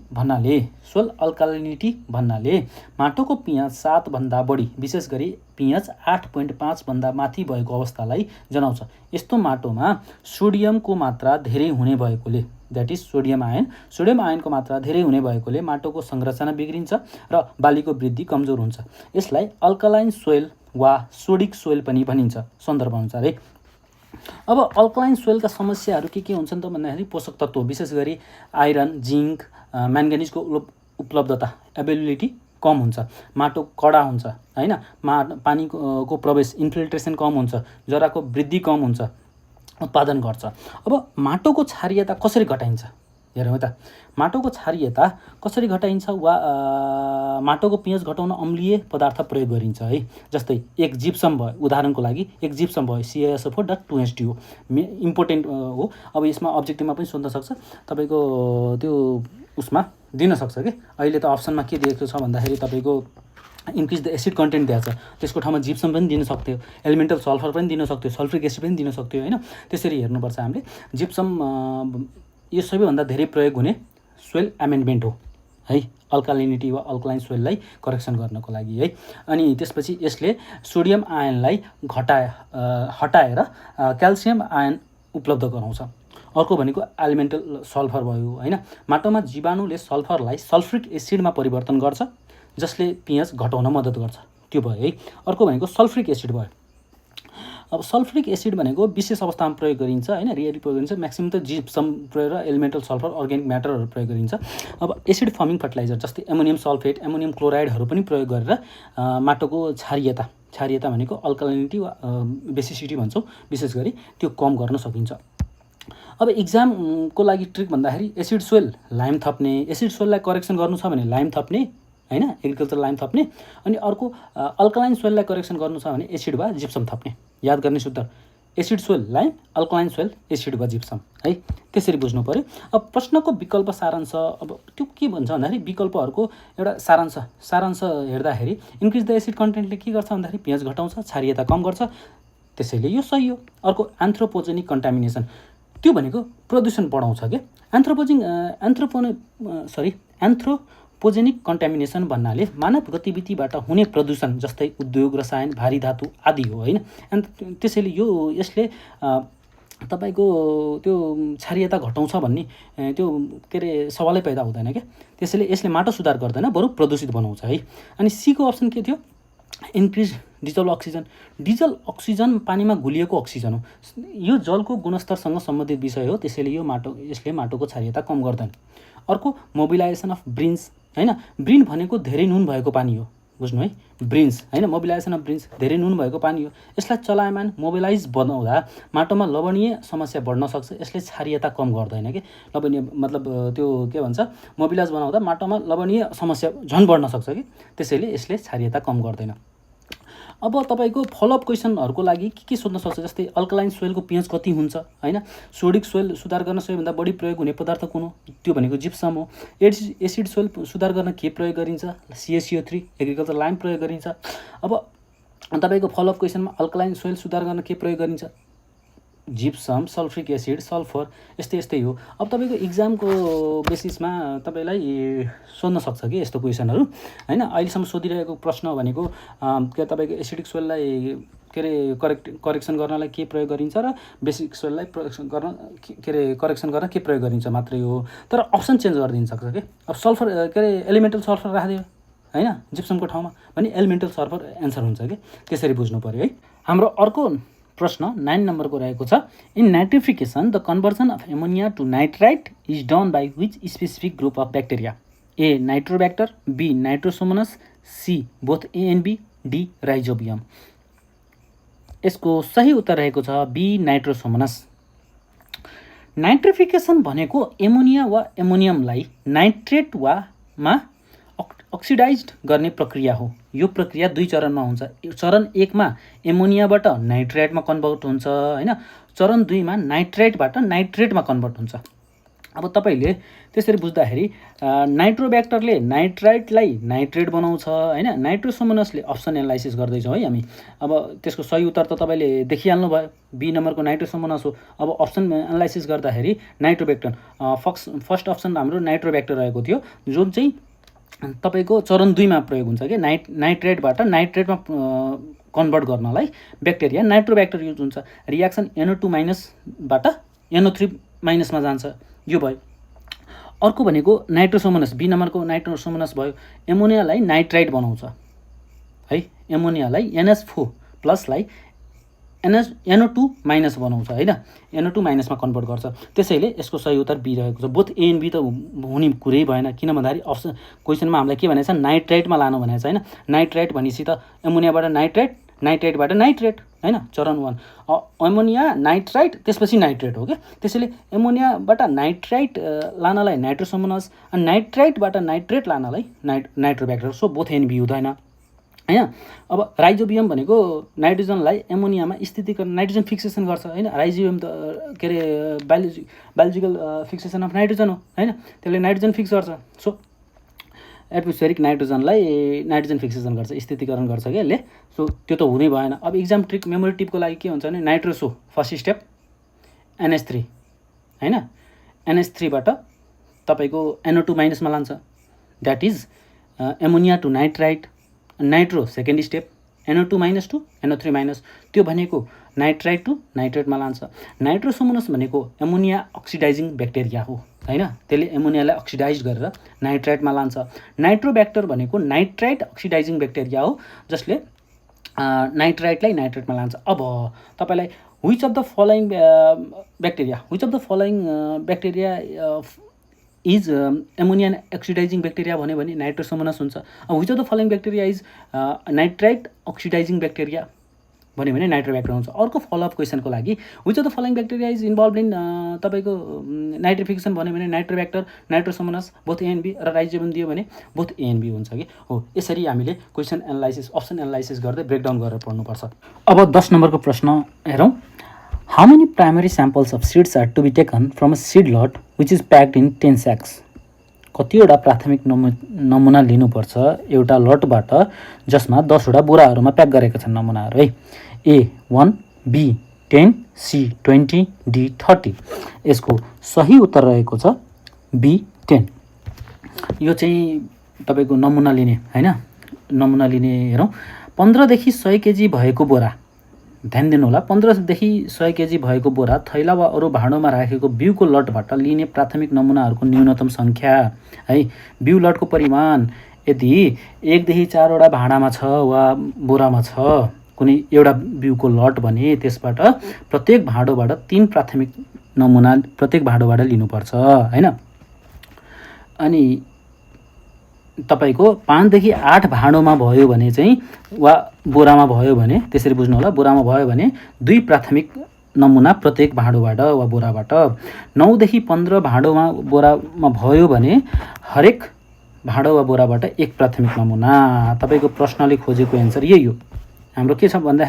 भन्नाले माटोको pH 7 भन्दा बढी, विशेष गरी pH 8.5 भन्दा माथि भएको अवस्थालाई जनाउँछ। यस्तो माटोमा सोडियमको मात्रा धेरै हुने भएकोले, द्याट इज सोडियम आयनको मात्रा धेरै हुने भएकोले माटोको संरचना बिग्रिन्छ र बालीको वृद्धि कमजोर हुन्छ। यसलाई अल्कालाइन सोइल वा सोडिक सोइल पनि भनिन्छ सन्दर्भ अनुसार है। अब अल्कालाइन सोइलका समस्याहरू के हुन्छन् त भन्दाखेरि पोषक तत्त्व, विशेष गरी आइरन, जिङ्क, म्याङ्गनिजको उपलब्धता, एभाइलेबिलिटी कम हुन्छ, माटो कडा हुन्छ होइन, पानीको प्रवेश, इन्फिल्ट्रेसन कम हुन्छ, जराको वृद्धि कम हुन्छ, उत्पादन घट्छ। अब माटोको क्षारीयता कसरी घटाइन्छ हेरौँ त माटोको क्षारीयता कसरी घटाइन्छ वा माटोको पिएच घटाउन अम्लीय पदार्थ प्रयोग गरिन्छ है। जस्तै एक जिप्सम भयो, उदाहरणको लागि एक जिप्सम भयो CaSO4.2H2O इम्पोर्टेन्ट हो। अब यसमा अब्जेक्टिभमा पनि सोध्न सक्छ, तपाईँको त्यो उसमा दिन सक्छ कि अहिले त अप्सनमा के दिएको छ भन्दाखेरि तपाईँको इन्क्रिज द एसिड कन्टेन्ट दिएको छ, त्यसको ठाउँमा जिप्सम पनि दिन सक्थ्यो, एलिमेन्टल सल्फर पनि दिन सक्थ्यो, सल्फ्रिक एसिड पनि दिन सक्थ्यो होइन। त्यसरी हेर्नुपर्छ हामीले। जिप्सम यो सबैभन्दा धेरै प्रयोग हुने सोइल एमेन्डमेन्ट हो है, अल्कालिनिटी वा अल्कलाइन सोइललाई करेक्सन गर्नको लागि है। अनि त्यसपछि यसले सोडियम आयनलाई हटाएर क्याल्सियम आयन उपलब्ध गराउँछ। अर्को भनेको एलिमेन्टल सल्फर भयो होइन। माटोमा जीवाणुले सल्फरलाई सल्फ्रिक एसिडमा परिवर्तन गर्छ, जसले पिएच घटाउन मद्दत गर्छ, त्यो भयो है। अर्को भनेको सल्फ्रिक एसिड भयो। अब सल्फ्रिक एसिड भनेको विशेष अवस्थामा प्रयोग गरिन्छ होइन, रियली प्रयोग गरिन्छ। म्याक्सिमम त जिप्सम प्रयोग र एलिमेन्टल सल्फर अर्ग्यानिक म्याटरहरू प्रयोग गरिन्छ। अब एसिड फर्मिङ फर्टिलाइजर जस्तै एमोनियम सल्फेट, एमोनियम क्लोराइडहरू पनि प्रयोग गरेर माटोको क्षारीयता भनेको अल्कालिनिटी वा बेसिसिटी भन्छौँ, विशेष गरी त्यो कम गर्न सकिन्छ। अब इक्जामको लागि ट्रिक भन्दाखेरि एसिड सोइल लाइम थप्ने, एसिड सोइललाई करेक्सन गर्नु छ भने लाइम थप्ने होइन, एग्रिकल्चर लाइम थप्ने। अनि अर्को अल्कलाइन सोइललाई करेक्सन गर्नु छ भने एसिड वा जिप्सम थप्ने। याद गर्ने सूत्र एसिड सोइल लाइम, अल्कलाइन सोइल एसिड वा जिप्सम है, त्यसरी बुझ्नु पऱ्यो। अब प्रश्नको विकल्प सारांश, अब त्यो के भन्छ भन्दाखेरि विकल्पहरूको एउटा सारांश हेर्दाखेरि इन्क्रिज द एसिड कन्टेन्टले के गर्छ भन्दाखेरि पिएच घटाउँछ, क्षारीयता कम गर्छ, त्यसैले यो सही हो। अर्को एन्थ्रोपोजेनिक कन्टामिनेसन, त्यो भनेको प्रदूषण बढाउँछ क्या। एन्थ्रोपोजेनिक कन्टामिनेसन भन्नाले मानव गतिविधिबाट हुने प्रदूषण जस्तै उद्योग, रसायन, भारी धातु आदि हो होइन। त्यसैले यसले तपाईँको त्यो क्षारीयता घटाउँछ भन्ने त्यो के अरे सवालै पैदा हुँदैन क्या। त्यसैले यसले माटो सुधार गर्दैन, बरु प्रदूषित बनाउँछ है। अनि सीको अप्सन के थियो, increase diesel oxygen. Diesel oxygen पानीमा घुलिएको अक्सिजन हो, यो जलको गुणस्तरसँग सम्बन्धित विषय हो, त्यसैले यसले माटोको क्षारीयता कम गर्दैन। अर्को मोबिलाइजेसन अफ ब्रिन्स होइन, ब्रिन भनेको धेरै नुन भएको पानी हो, बुझ्नु है, ब्रिन्स होइन, मोबिलाइजेसन अफ ब्रिन्स धेरै नुन भएको पानी हो। यसलाई चलायमान मोबिलाइज बनाउँदा माटोमा लवणीय समस्या बढ्न सक्छ, यसले क्षारीयता कम गर्दैन कि। लवणीय मतलब त्यो के भन्छ, मोबिलाइज बनाउँदा माटोमा लवणीय समस्या झन् बढ्न सक्छ कि, त्यसैले यसले क्षारीयता कम गर्दैन। अब तपाईँको फलोअप क्वेसनहरूको लागि के सोध्न सक्छ, जस्तै अल्कलाइन सोइलको पिएच कति हुन्छ होइन, सोडिक सोइल सुधार गर्न सबैभन्दा बढी प्रयोग हुने पदार्थ कुन हो, त्यो भनेको जिप्सम हो। एसिड सोइल सुधार गर्न के प्रयोग गरिन्छ, CaCO3 एग्रिकल्चर लाइम प्रयोग गरिन्छ। अब तपाईँको फलोअप क्वेसनमा अल्कलाइन सोइल सुधार गर्न के प्रयोग गरिन्छ, जिप्सम, सल्फ्रिक एसिड, सल्फर, यस्तै हो। अब तपाईँको इक्जामको बेसिसमा तपाईँलाई सोध्न सक्छ कि यस्तो क्वेसनहरू होइन। अहिलेसम्म सोधिरहेको प्रश्न भनेको के तपाईँको एसिडिक सोइललाई के अरे करेक्सन गर्नलाई के प्रयोग गरिन्छ र बेसिक सोइललाई करेक्सन गर्न के प्रयोग गरिन्छ मात्रै हो। तर अप्सन चेन्ज गरिदिन सक्छ कि। अब सल्फर के अरे एलिमेन्टल सल्फर राखिदियो होइन जिप्समको ठाउँमा भने एलिमेन्टल सल्फर एन्सर हुन्छ कि, त्यसरी बुझ्नु पऱ्यो है। हाम्रो अर्को प्रश्न 9 नम्बरको रहेको छ, in nitrification the conversion of ammonia to nitrite is done by which specific group of bacteria, A Nitrobacter, B Nitrosomonas, C both A and B, D Rhizobium. यसको सही उत्तर रहेको छ बी नाइट्रोसोमोनस। नाइट्रिफिकेसन भनेको एमोनिया वा एमोनियमलाई नाइट्रेट मा अक्सिडाइज्ड गर्ने प्रक्रिया हो। यो प्रक्रिया 2 चरणमा हुन्छ। चरण 1 मा एमोनियाबाट नाइट्राइटमा कन्भर्ट हुन्छ होइन, चरण 2 मा नाइट्राइटबाट नाइट्रेटमा कन्भर्ट हुन्छ। अब तपाईँले त्यसरी बुझ्दाखेरि नाइट्रोब्याक्टरले नाइट्राइटलाई नाइट्रेट बनाउँछ होइन, नाइट्रोसोमोनसले अप्सन एनालाइसिस गर्दैछौँ है हामी। अब त्यसको सही उत्तर त तपाईँले देखिहाल्नु भयो, बी नम्बरको नाइट्रोसोमोनस हो। अब अप्सन एनालाइसिस गर्दाखेरि नाइट्रोब्याक्टर फर्स्ट अप्सन हाम्रो नाइट्रोब्याक्टर रहेको थियो, जुन चाहिँ तपाईँको चरण 2 मा प्रयोग हुन्छ कि नाइट्रेटबाट नाइट्रेटमा कन्भर्ट गर्नलाई ब्याक्टेरिया नाइट्रोब्याक्टर युज हुन्छ। रियाक्सन NO2- बाट NO3- मा जान्छ, यो भयो। अर्को भनेको नाइट्रोसोमोनस, बी नम्बरको नाइट्रोसोमोनस भयो। एमोनियालाई नाइट्राइट बनाउँछ है, एमोनियालाई NH4+ लाई NO2- बनाउँछ होइन, NO2- मा कन्भर्ट गर्छ। त्यसैले यसको सही उत्तर बी रहेको छ। बोथ ए एन्ड बी त हुने कुरै भएन, किन भन्दाखेरि अप्सन क्वेसनमा हामीलाई के भनेको छ, नाइट्राइटमा लानु भनेको छ होइन। नाइट्राइट भनेपछि त एमोनियाबाट नाइट्राइट नाइट्रेटबाट नाइट्रेट हैन, चरण 1 एमोनिया नाइट्राइट त्यसपछि नाइट्रेट हो क्या। त्यसैले एमोनियाबाट नाइट्राइट लानलाई नाइट्रोसोमोनास अनि नाइट्राइटबाट नाइट्रेट लानलाई Nitrobacter, so both and B हुँदैन हैन। अब राइजोबियम भनेको नाइट्रोजनलाई एमोनियामा स्थितीकरण नाइट्रोजन फिक्सेसन गर्छ हैन। राइजोबियम त के अरे बायोलोजिकल फिक्सेसन अफ नाइट्रोजन हो हैन, त्यसले नाइट्रोजन फिक्स गर्छ। सो एटमोस्फेरिक नाइट्रोजनलाई नाइट्रोजन फिक्सेसन गर्छ, स्थितीकरण गर्छ क्या यसले। सो त्यो त हुनै भएन। अब इक्जाम ट्रिक मेमोरी टिपको लागि के हुन्छ भने नाइट्रोसो फर्स्ट स्टेप NH3 हैन, NH3बाट तपाईँको NO2 माइनसमा लान्छ, that is ammonia to nitrite. Nitro second step NO2 minus to NO3 minus, त्यो भनेको नाइट्राइट टु नाइट्रेटमा लान्छ। नाइट्रोसोमोनस भनेको एमोनिया अक्सिडाइजिङ ब्याक्टेरिया हो हैन, त्यसले एमोनियालाई अक्सिडाइज गरेर नाइट्राइटमा लान्छ। नाइट्रोब्याक्टर भनेको नाइट्राइट अक्सिडाइजिङ ब्याक्टेरिया हो जसले नाइट्राइटलाई नाइट्रेटमा लान्छ। अब तपाईँलाई which of the following bacteria is ammonia oxidising bacteria भन्यो भने नाइट्रोसोमोनस हुन्छ। अब which of the following bacteria is nitrite oxidising bacteria भन्यो भने नाइट्रोब्याक्टर हुन्छ। अर्को फलोअप क्वेसनको लागि which of the following bacteria is involve in तपाईँको नाइट्रिफिकेसन भन्यो भने नाइट्रोब्याक्टर, नाइट्रोसोमोनस, बोथ एएनबी र राइजोबियम दियो भने बोथ एएनबी हुन्छ कि हो। यसरी हामीले क्वेसन एनालाइसिस अप्सन एनालाइसिस गर्दै ब्रेकडाउन गरेर पढ्नुपर्छ। अब 10 नम्बरको प्रश्न हेरौँ। How many primary samples of seeds are to be taken from a seed lot which is packed in 10 sacks? कतिवटा प्राथमिक नमुना लिनुपर्छ एउटा लटबाट जसमा 10वटा बोराहरूमा प्याक गरेका छन् नमुनाहरू है। A1, B 10, C 20, D 30। यसको सही उत्तर रहेको छ B 10। यो चाहिँ तपाईँको नमुना लिने हैन, नमुना लिने हेरौँ। 15देखि 100 केजी भएको बोरा, ध्यान दिनु होला, 15देखि 100 केजी भएको बोरा थैला वा अरू भाँडोमा राखेको बिउको लटबाट लिने प्राथमिक नमुनाहरूको न्यूनतम सङ्ख्या है। बिउ लटको परिमाण यदि 1 देखि 4वटा भाँडामा छ वा बोरामा छ कुनै एउटा बिउको लट भने त्यसबाट प्रत्येक भाँडोबाट 3 प्राथमिक नमुना प्रत्येक भाँडोबाट लिनुपर्छ हैन। अनि तपाईँको 5 देखि 8 भाँडोमा भयो भने चाहिँ वा बोरामा भयो भने त्यसरी बुझ्नु होला, बोरामा भयो भने 2 प्राथमिक नमुना प्रत्येक भाँडोबाट वा बोराबाट। 9 देखि 15 भाँडोमा बोरामा भयो भने हरेक भाँडो वा बोराबाट 1 प्राथमिक नमुना। तपाईँको प्रश्नले खोजेको एन्सर यही हो। हाम्रो के छ भन्दा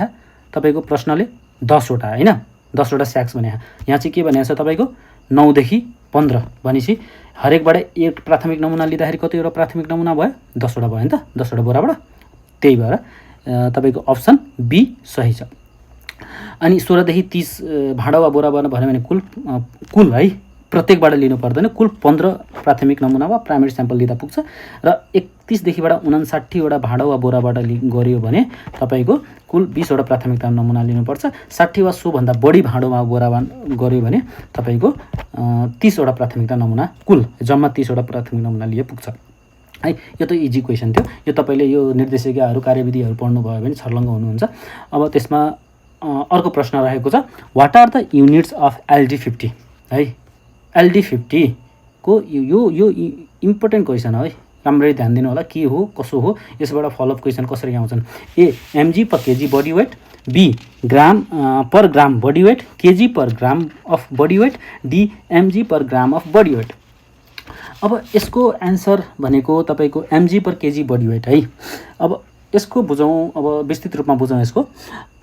तपाईँको प्रश्नले 10वटा हैन, 10वटा स्याक्स भने यहाँ चाहिँ के भनेको छ तपाईँको 9 देखि 15 भनेपछि हरेकबाट 1 प्राथमिक नमुना लिँदाखेरि कतिवटा प्राथमिक नमुना भयो? 10वटा भयो नि त, 10वटा बोराबाट। त्यही भएर तपाईँको अप्सन बी सही छ। अनि 16 देखि 30 भाँडा वा बोराबाट भन्यो भने कुल है प्रत्येकबाट लिनु पर्दैन, कुल 15 प्राथमिक नमुना वा प्राइमेरी स्याम्पल लिँदा पुग्छ। र 31 देखिबाट 59वटा भाँडा वा बोराबाट गरियो भने तपाईँको कुल 20वटा प्राथमिक नमुना लिनुपर्छ। 60 वा सोभन्दा बढी भाँडो वा बोरामा गर्यो भने तपाईँको 30वटा प्राथमिकता नमुना, कुल जम्मा 30वटा प्राथमिक नमुना लिए पुग्छ है। यो त इजी क्वेसन थियो। यो तपाईँले यो निर्देशिकाहरू कार्यविधिहरू पढ्नुभयो भने छर्लङ्ग हुनुहुन्छ। अब त्यसमा अर्को प्रश्न रहेको छ, what are the units of LD50 है। LD50 को यो इम्पोर्टेन्ट क्वेसन है, राम्ररी ध्यान दिनु होला के हो कसो हो, यसबाट फलोअप क्वेसन कसरी आउँछन्। A mg per kg body weight, B gram per gram body weight, kg per gram of body weight, D mg per gram of body weight. अब यसको एन्सर भनेको तपाईँको mg per kg body weight है। अब यसको बुझौँ, अब विस्तृत रूपमा बुझौँ यसको।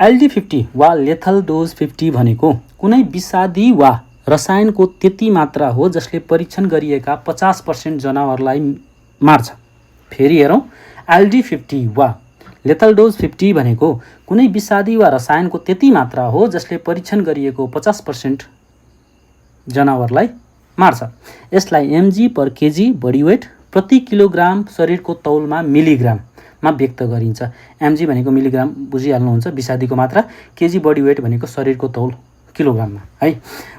LD50 वा लेथल डोज 50 भनेको कुनै विषादी वा रसायनको त्यति मात्रा हो जसले परीक्षण गरिएका 50% जनावरलाई मार्छ। फेरि हेरौँ, LD50 वा लेथल डोज 50 भनेको कुनै विषादी वा रसायनको त्यति मात्रा हो जसले परीक्षण गरिएको 50% जनावरलाई मार्छ। यसलाई mg per kg body weight प्रति किलोग्राम शरीरको तौलमा मिलिग्राममा व्यक्त गरिन्छ। mg भनेको मिलिग्राम बुझिहाल्नुहुन्छ, विषादीको मात्रा, केजी बडी वेट भनेको शरीरको तौल किलोग्राममा है।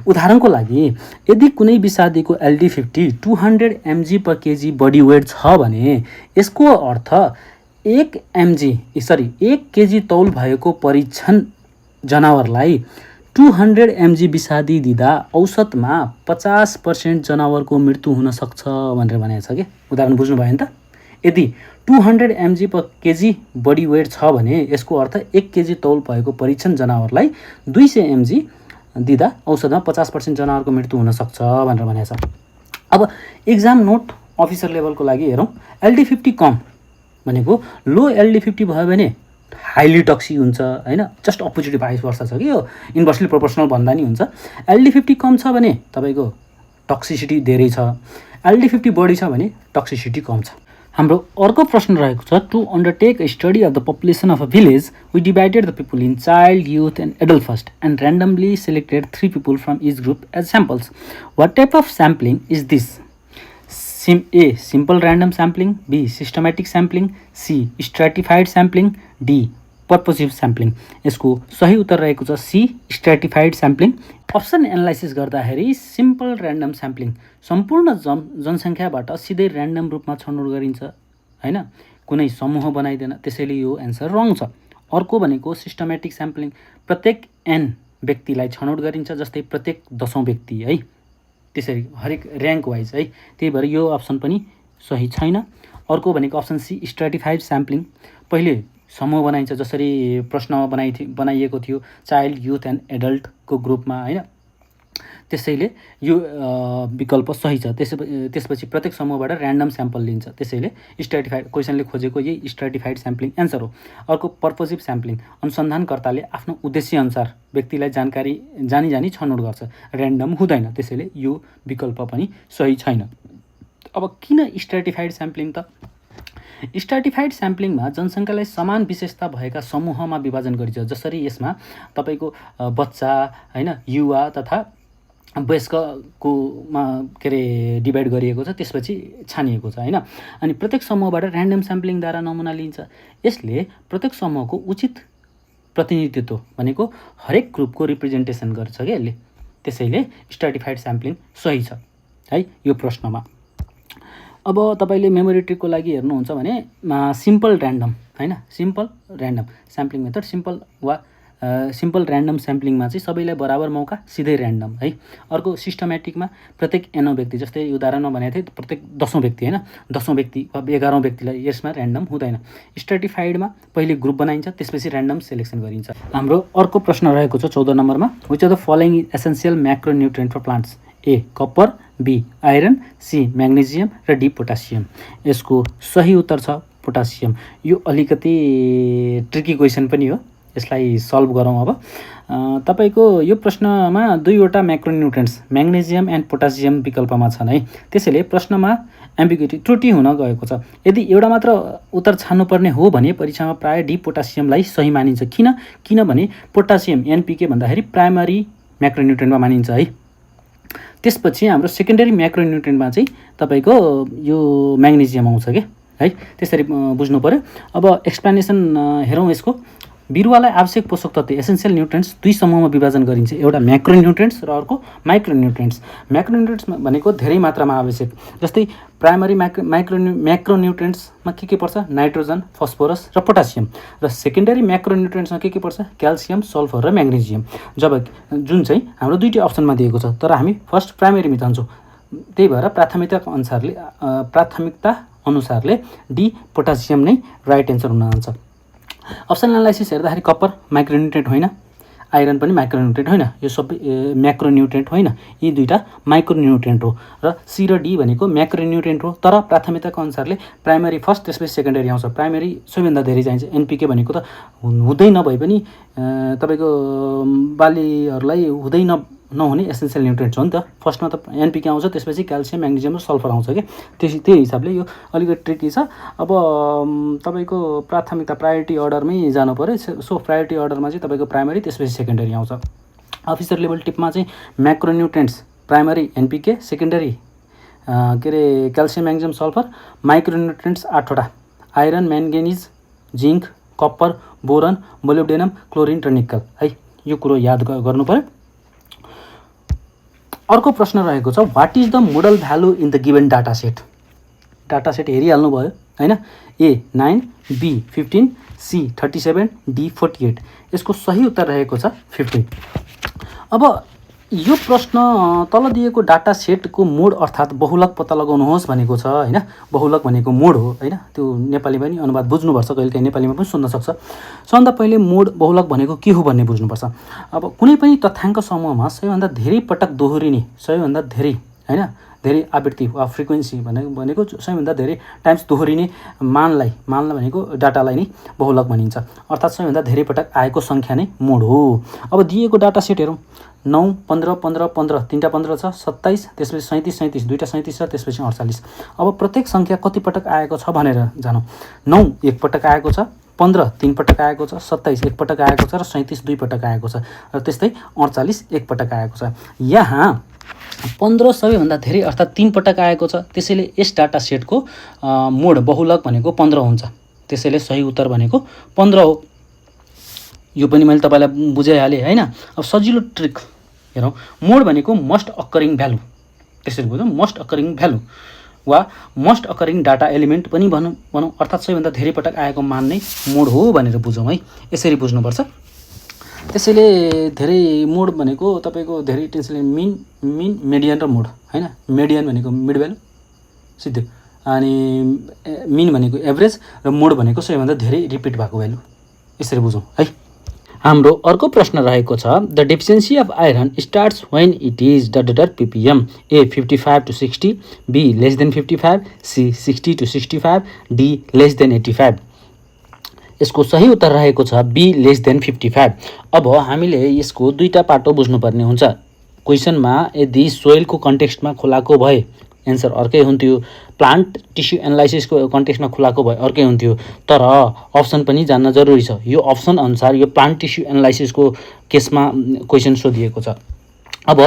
उदाहरणको लागि यदि कुनै विषादीको LD50 200 mg per kg body weight छ भने यसको अर्थ 1 केजी तौल भएको परीक्षण जनावरलाई 200 mg विषादी दिँदा औसतमा 50% जनावरको मृत्यु हुन सक्छ भनेर भनेको छ कि। उदाहरण बुझ्नु भयो नि त। यदि 200 mg per kg body weight छ भने यसको अर्थ 1 केजी तौल भएको परीक्षण जनावरलाई 200 mg दिँदा औषधमा 50% जनावरको मृत्यु हुन सक्छ भनेर भनेको छ। अब एक्जाम नोट अफिसर लेभलको लागि हेरौँ। LD50 कम भनेको लो LD50 भयो भने हाइली टक्सी हुन्छ हैन, जस्ट अपोजिट भाइस वर्सा छ कि यो इन्भर्सली प्रोपोर्सनल भन्दा नि हुन्छ। LD50 कम छ भने तपाईको टक्सिसिटी धेरै छ, LD50 बढी छ भने टक्सिसिटी कम छ। हाम्रो अर्को प्रश्न रहेको छ, to undertake a study of the population of a village we divided the people in child, youth and adult first and randomly selected 3 people from each group as samples. What type of sampling is this? A. Simple random sampling, B. Systematic sampling, C. Stratified sampling, D. Purposive sampling। यसको सही उत्तर रहेको छ C. Stratified sampling। Option analysis गर्दाखेरि simple random sampling सम्पूर्ण जनसङ्ख्याबाट सिधै random रूपमा छनौट गरिन्छ हैन, कुनै समूह बनाइदैन, त्यसैले यो एन्सर रङ छ। अर्को भनेको सिस्टमेटिक स्याम्पलिङ, प्रत्येक n व्यक्तिलाई छनौट गरिन्छ, जस्तै प्रत्येक 10औं व्यक्ति है, त्यसरी हरेक र्याङ्क वाइज है, त्यही भएर यो अप्सन पनि सही छैन। अर्को भनेको अप्सन सी स्ट्राटिफाइड स्याम्पलिङ, पहिले समूह बनाइन्छ, जसरी प्रश्नमा बनाइएको थियो चाइल्ड, युथ एन्ड एडल्टको ग्रुपमा हैन, त्यसैले यो विकल्प सही छ। त्यसपछि प्रत्येक समूहबाट ऱ्यान्डम स्याम्पल लिन्छ, त्यसैले स्ट्राटिफाइड क्वेसनले खोजेको यही स्ट्राटिफाइड स्याम्पलिङ एन्सर हो। अर्को पर्पोजिभ स्याम्पलिङ, अनुसन्धानकर्ताले आफ्नो उद्देश्यअनुसार व्यक्तिलाई जानकारी जानी छनौट गर्छ, ऱ्यान्डम हुँदैन, त्यसैले यो विकल्प पनि सही छैन। अब किन स्ट्राटिफाइड स्याम्पलिङ त? स्ट्राटिफाइड स्याम्पलिङमा जनसङ्ख्यालाई समान विशेषता भएका समूहमा विभाजन गरिन्छ, जसरी यसमा तपाईँको बच्चा हैन, युवा तथा वयस्ककोमा के अरे डिभाइड गरिएको छ, त्यसपछि छानिएको छ हैन। अनि प्रत्येक समूहबाट ऱ्यान्डम स्याम्पलिङद्वारा नमुना लिन्छ। यसले प्रत्येक समूहको उचित प्रतिनिधित्व भनेको हरेक ग्रुपको रिप्रेजेन्टेसन गर्छ क्या यसले, त्यसैले स्ट्राटिफाइड स्याम्पलिङ सही छ है यो प्रश्नमा। अब तपाईले मेमोरी ट्रिकको लागि हेर्नुहुन्छ भने सिम्पल ऱ्यान्डम हैन, simple random sampling method, simple random स्याम्पलिङमा चाहिँ सबैलाई बराबर मौका, सिधै ऱ्यान्डम है। अर्को सिस्टमेटिकमा प्रत्येक n व्यक्ति, जस्तै उदाहरणमा भनेको थिएँ प्रत्येक 10औं व्यक्ति हैन, 10औं व्यक्ति वा 11औं व्यक्तिलाई यसमा ऱ्यान्डम हुँदैन। स्ट्राटिफाइडमा पहिले ग्रुप बनाइन्छ, त्यसपछि ऱ्यान्डम सेलेक्सन गरिन्छ। हाम्रो अर्को प्रश्न रहेको छ 14 नम्बरमा, which of the following is essential macronutrient for plants? A copper, B iron, C magnesium र डी पोटासियम। यसको सही उत्तर छ पोटासियम। यो अलिकति ट्रिकी क्वेसन पनि हो, यसलाई सल्भ गरौँ। अब तपाईको यो प्रश्नमा 2वटा म्याक्रोन्युट्रिएन्ट्स म्याग्नेसियम एन्ड पोटासियम विकल्पमा छन् है, त्यसैले प्रश्नमा एम्बिग्युटी त्रुटि हुन गएको छ। यदि एउटा मात्र उत्तर छान्नुपर्ने हो भने परीक्षामा प्राय डी पोटासियमलाई सही मानिन्छ। किनभने पोटासियम NPK भन्दाखेरि प्राइमरी म्याक्रोन्युट्रिएन्टमा मानिन्छ है। त्यसपछि हाम्रो सेकेन्डरी म्याक्रोन्युट्रिएन्टमा चाहिँ तपाईको यो म्याग्नेसियम आउँछ के है, त्यसरी बुझ्नु पर्यो। अब एक्सप्लेनेसन हेरौँ यसको। बिरुवालाई आवश्यक पोषक तत्त्व एसेन्सियल न्युट्रिएन्ट्स 2 समूहमा विभाजन गरिन्छ, एउटा म्याक्रोन्युट्रिएन्ट्स र अर्को माइक्रोन्युट्रिएन्ट्स। म्याक्रोन्युट्रिएन्ट्स भनेको धेरै मात्रामा आवश्यक, जस्तै प्राइमरी म्याक्रोन्युट्रिएन्ट्समा के पर्छ? नाइट्रोजन, फस्फोरस र पोटासियम, र सेकेन्डरी म्याक्रोन्युट्रिएन्ट्समा के पर्छ? क्याल्सियम, सल्फर र म्याग्नेसियम, जुन चाहिँ हाम्रो 2टी अप्सनमा दिएको छ, तर हामी फर्स्ट प्राइमेरीमा जान्छौँ। त्यही भएर प्राथमिकता अनुसारले डी पोटासियम नै राइट एन्सर हुन जान्छ। अप्सन एनालाइसिस हेर्दाखेरि कपर माइक्रोन्युट्रिएन्ट होइन, आइरन पनि माइक्रोन्युट्रिएन्ट होइन, यो सबै म्याक्रोन्युट्रिएन्ट होइन, यी 2टा माइक्रोन्युट्रिएन्ट हो। र सी र डी भनेको म्याक्रोन्युट्रिएन्ट हो, तर प्राथमिकताको अनुसारले प्राइमरी फर्स्ट, त्यसपछि सेकेन्डरी आउँछ। प्राइमरी सबैभन्दा धेरै चाहिन्छ। NPK भनेको त हुँदै नभए पनि तपाईँको बालीहरूलाई हुँदै नहुने एसेन्सियल न्युट्रिएन्ट्स हो नि त। फर्स्टमा त NPK आउँछ, त्यसपछि क्याल्सियम, म्याग्नेसियम र सल्फर आउँछ कि, त्यही हिसाबले यो अलिकति ट्रिकी छ। अब तपाईँको प्राथमिकता प्रायोरिटी अर्डरमै जानु पऱ्यो। सो प्रायोरिटी अर्डरमा चाहिँ तपाईँको प्राइमरी, त्यसपछि सेकेन्डरी आउँछ। अफिसर लेभल टिपमा चाहिँ म्याक्रोन्युट्रिएन्ट्स प्राइमरी NPK, सेकेन्डरी के अरे क्याल्सियम, म्याग्नेसियम, सल्फर, माइक्रोन्युट्रिएन्ट्स 8वटा iron, manganese, zinc, copper, boron, molybdenum, chlorine र निकल है, यो कुरो याद गर्नु पऱ्यो। अर्को प्रश्न रहेको छ, what is the modal value in the given data set? Data set हेरिहाल्नु भयो हैन। A 9, B 15, C 37, D 48। यसको सही उत्तर रहेको छ 15। अब यो प्रश्न तल दिएको डाटा सेटको मोड अर्थात् बहुलक पत्ता लगाउनुहोस् भनेको छ होइन। बहुलक भनेको मोड हो होइन। त्यो नेपालीमा पनि अनुवाद बुझ्नुपर्छ, कहिलेकाहीँ नेपालीमा पनि सुन्न सक्छ। सबभन्दा पहिले मोड बहुलक भनेको के हो भन्ने बुझ्नुपर्छ। अब कुनै पनि तथ्याङ्क समूहमा सबैभन्दा धेरै पटक दोहोरिने, सबैभन्दा धेरै होइन, धेरै आवृत्ति वा फ्रिक्वेन्सी भनेको सबैभन्दा धेरै टाइम्स दोहोरिने मानलाई भनेको डाटालाई नै बहुलक भनिन्छ। अर्थात् सबैभन्दा धेरै पटक आएको सङ्ख्या नै मोड हो। अब दिएको डाटा सेट हेरौँ। 9, 15, 15, 15, तिनवटा 15 छ, 27, त्यसपछि 37, 37, दुईवटा 37 छ, त्यसपछि 48। अब प्रत्येक सङ्ख्या कति पटक आएको छ भनेर जानौँ। 9 एक पटक आएको छ, 15 तीन पटक आएको छ, 27 एक पटक आएको छ र 37 दुई पटक आएको छ र त्यस्तै 48 एक पटक आएको छ। यहाँ 15 सबैभन्दा धेरै अर्थात् 3 पटक आएको छ। त्यसैले यस डाटा सेटको मोड बहुलक भनेको 15 हुन्छ। त्यसैले सही उत्तर भनेको 15 हो। यो पनि मैले तपाईँलाई बुझाइहालेँ होइन। अब सजिलो ट्रिक हेरौँ। मोड भनेको मस्ट अकरिङ भ्यालु, त्यसरी बुझौँ। मस्ट अकरिङ भ्यालु वा मस्ट अकरिङ डाटा एलिमेन्ट पनि भनौँ अर्थात् सबैभन्दा धेरै पटक आएको मान नै मोड हो भनेर बुझौँ है। यसरी बुझ्नुपर्छ। त्यसैले धेरै मोड भनेको तपाईँको धेरै टेन्सनले मिन मिडियन र मोड होइन। मिडियन भनेको मिड भ्यालु सिधै, अनि मिन भनेको एभरेज र मोड भनेको सबैभन्दा धेरै रिपिट भएको भ्यालु। यसरी बुझौँ है। हाम्रो अर्को प्रश्न रहेको छ the deficiency of iron starts when it is ppm A 55 to 60, B less than 55, C 60 to 65, D less than 85। यसको सही उत्तर रहेको छ B less than 55। अब हामीले यसको दुईटा पाटो बुझ्नुपर्ने हुन्छ। क्वेसनमा यदि सोइलको कन्टेक्स्टमा खुलाएको भए एन्सर अर्कै हुन्थ्यो, प्लान्ट टिस्यु एनालाइसिसको कन्टेक्स्टमा खुलाएको भए अर्कै हुन्थ्यो। तर अप्सन पनि जान्न जरुरी छ। यो अप्सन अनुसार यो प्लान्ट टिस्यु एनालाइसिसको केसमा क्वेसन सोधिएको छ। अब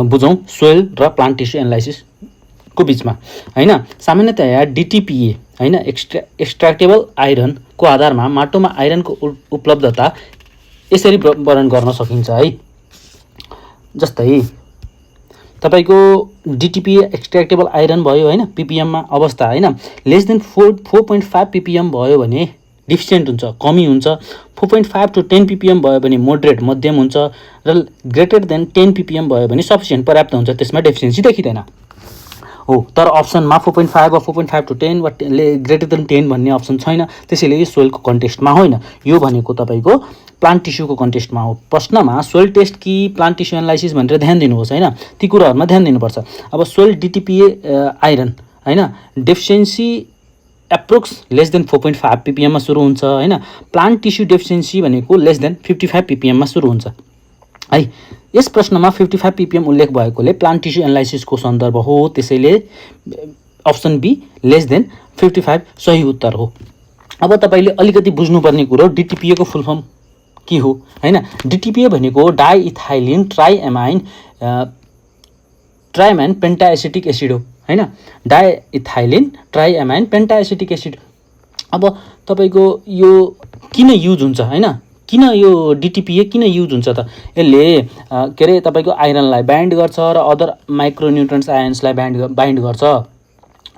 बुझौँ सोइल र प्लान्ट टिस्यु एनालाइसिसको बिचमा होइन। सामान्यतया डिटिपिए होइन, एक्सट्र्याक्टेबल आइरनको आधारमा माटोमा आइरनको उपलब्धता यसरी वर्णन गर्न सकिन्छ है। जस्तै तपाईको डिटिपिए एक्सट्र्याक्टेबल आइरन भयो होइन, पिपिएममा अवस्था होइन, लेस देन 4.5 पिपिएम भयो भने डिफिसियन्ट हुन्छ, कमी हुन्छ। 4.5 to 10 पिपिएम भयो भने मोडरेट मध्यम हुन्छ र ग्रेटर देन 10 पिपिएम भयो भने सफिसियन्ट पर्याप्त हुन्छ, त्यसमा डेफिसियन्सी देखिँदैन हो। तर अप्सनमा 4.5 वा 4.5 to 10 वा ग्रेटर देन 10 भन्ने अप्सन छैन। त्यसैले यो सोइलको कन्टेक्स्टमा होइन, यो भनेको तपाईँको प्लान्ट टिस्युको कन्टेक्स्टमा हो। प्रश्नमा सोइल टेस्ट कि प्लान्ट टिस्यु एनालाइसिस भनेर ध्यान दिनुहोस् होइन। ती कुराहरूमा ध्यान दिनुपर्छ। अब सोइल डिटिपिए आइरन होइन, डेफिसियन्सी एप्रोक्स लेस देन 4.5 पिपिएममा सुरु हुन्छ होइन। प्लान्ट टिस्यु डेफिसियन्सी भनेको लेस देन 55 पिपिएममा सुरु हुन्छ है। यस प्रश्नमा 55 पिपिएम उल्लेख भएकोले प्लान्ट टिस्यु एनालाइसिसको सन्दर्भ हो। त्यसैले अप्सन बी लेस देन 55 सही उत्तर हो। अब तपाईँले अलिकति बुझ्नुपर्ने कुरो डिटिपिएको फुल फर्म के हो होइन। डिटिपिए भनेको डाइइथाइलिन ट्राइएमाइन पेन्टाएसिटिक एसिड हो होइन। डाइइथाइलिन ट्राइएमाइन पेन्टाएसिटिक एसिड। अब तपाईँको यो किन युज हुन्छ होइन, किन यो डिटिपिए किन युज हुन्छ त? यसले के अरे तपाईँको आइरनलाई बाइन्ड गर्छ र अदर माइक्रोन्युट्रिएन्ट्स आयन्सलाई बाइन्ड गर्छ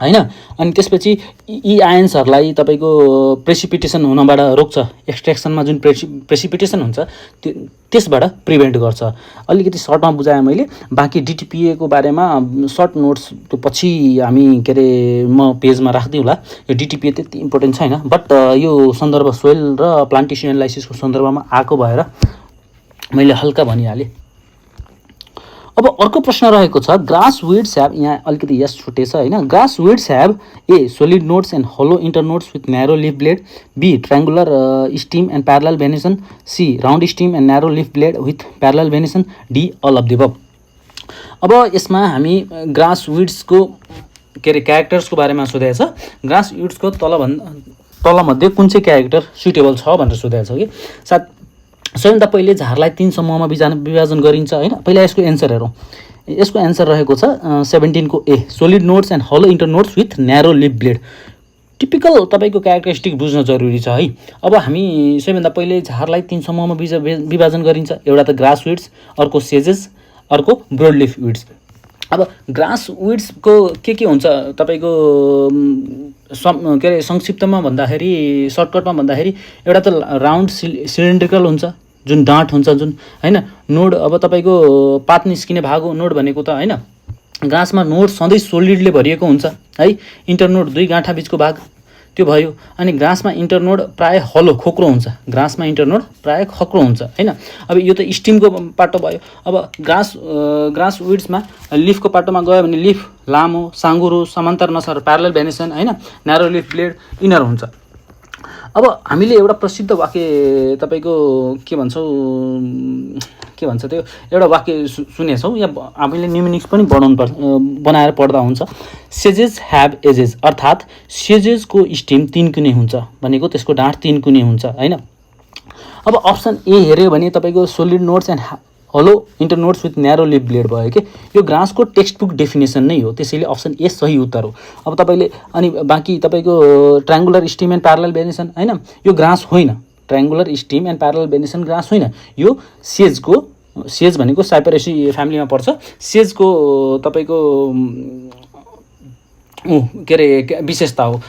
होइन। अनि त्यसपछि यी आयन्सहरूलाई तपाईँको प्रेसिपिटेसन हुनबाट रोक्छ। एक्सट्र्याक्सनमा जुन प्रेसिपिटेसन हुन्छ त्यसबाट प्रिभेन्ट गर्छ। अलिकति सर्टमा बुझाएँ मैले। बाँकी डिटिपिएको बारेमा सर्ट नोट्स त्यो पछि हामी के अरे म पेजमा राख्दिउँला। यो डिटिपिए त्यति इम्पोर्टेन्ट छैन, बट यो सन्दर्भ सोइल र प्लान्ट टिस्यु एनालाइसिसको सन्दर्भमा आएको भएर मैले हल्का भनिहालेँ। अब अर्को प्रश्न रहेको छ ग्रास विड्स ह्याभ, यहाँ अलिकति यस छुटेछ होइन। Grass weeds have A solid nodes and hollow internodes with narrow leaf blade, B triangular stem and parallel venation, C round stem and narrow leaf blade with parallel venation, D all of the above. अब यसमा हामी grass विड्सको के अरे क्यारेक्टर्सको बारेमा सोधेको छ। Grass विड्सको तलमध्ये कुन चाहिँ क्यारेक्टर सुटेबल छ भनेर सोधेको छ कि। साथ सबैभन्दा पहिले झारलाई 3 समूहमा विभाजन गरिन्छ होइन। पहिला यसको एन्सर हेरौँ। यसको एन्सर रहेको छ 17 को A solid nodes and hollow internodes with narrow leaf blade. Typical तपाईँको क्यारेक्टरिस्टिक बुझ्न जरुरी छ है। अब हामी सबैभन्दा पहिले झारलाई 3 समूहमा विभाजन गरिन्छ। एउटा त ग्रास विड्स, अर्को सेजेस, अर्को ब्रोड लिफ विड्स। अब ग्रास विड्सको के हुन्छ तपाईँको के अरे संक्षिप्तमा भन्दाखेरि, सर्टकटमा भन्दाखेरि एउटा त राउन्ड सिलिन्ड्रिकल हुन्छ जुन डाँठ हुन्छ जुन हैन नोड, अब तपाईँको पात निस्किने भाग हो नोड भनेको त हैन। ग्रासमा नोड सधैँ सोलिडले भरिएको हुन्छ है। इन्टरनोड 2 गाँठा बिचको भाग त्यो भयो। अनि ग्रासमा इन्टरनोड प्रायः हलो खोक्रो हुन्छ, ग्रासमा इन्टरनोड प्रायः खक्रो हुन्छ हैन। अब यो त स्टिमको पाटो भयो। अब ग्रास विड्समा लिफको पाटोमा गयो भने लिफ लामो साँगुरो समान्तर नसर प्यारलल भेनेसन हैन, न्यारो लिफ ब्लेड इनर हुन्छ। अब हामीले एउटा प्रसिद्ध वाक्य तपाईँको के भन्छ त्यो एउटा वाक्य सुनेछौँ, यहाँ हामीले न्युमेनिक्स पनि बनाएर पढ्दा हुन्छ। सेजेस ह्याभ एजेस, अर्थात् सेजेसको स्टेम 3 कुने हुन्छ भनेको त्यसको डाँठ 3 कुने हुन्छ हैन। अब अप्सन ए हेऱ्यो भने तपाईँको solid nodes and hollow internodes with narrow leaf blade भयो कि यो ग्रासको टेक्स्ट बुक डेफिनेसन नै हो, त्यसैले अप्सन ए सही उत्तर हो। अब तपाईँले अनि बाँकी तपाईँको triangular stem and parallel venation हैन, यो ग्रास होइन। Triangular stem and parallel venation grass होइन, यो सेज भनेको साइपरेसी फ्यामिलीमा पर्छ। सेजको तपाईँको के अरे विशेषता हो।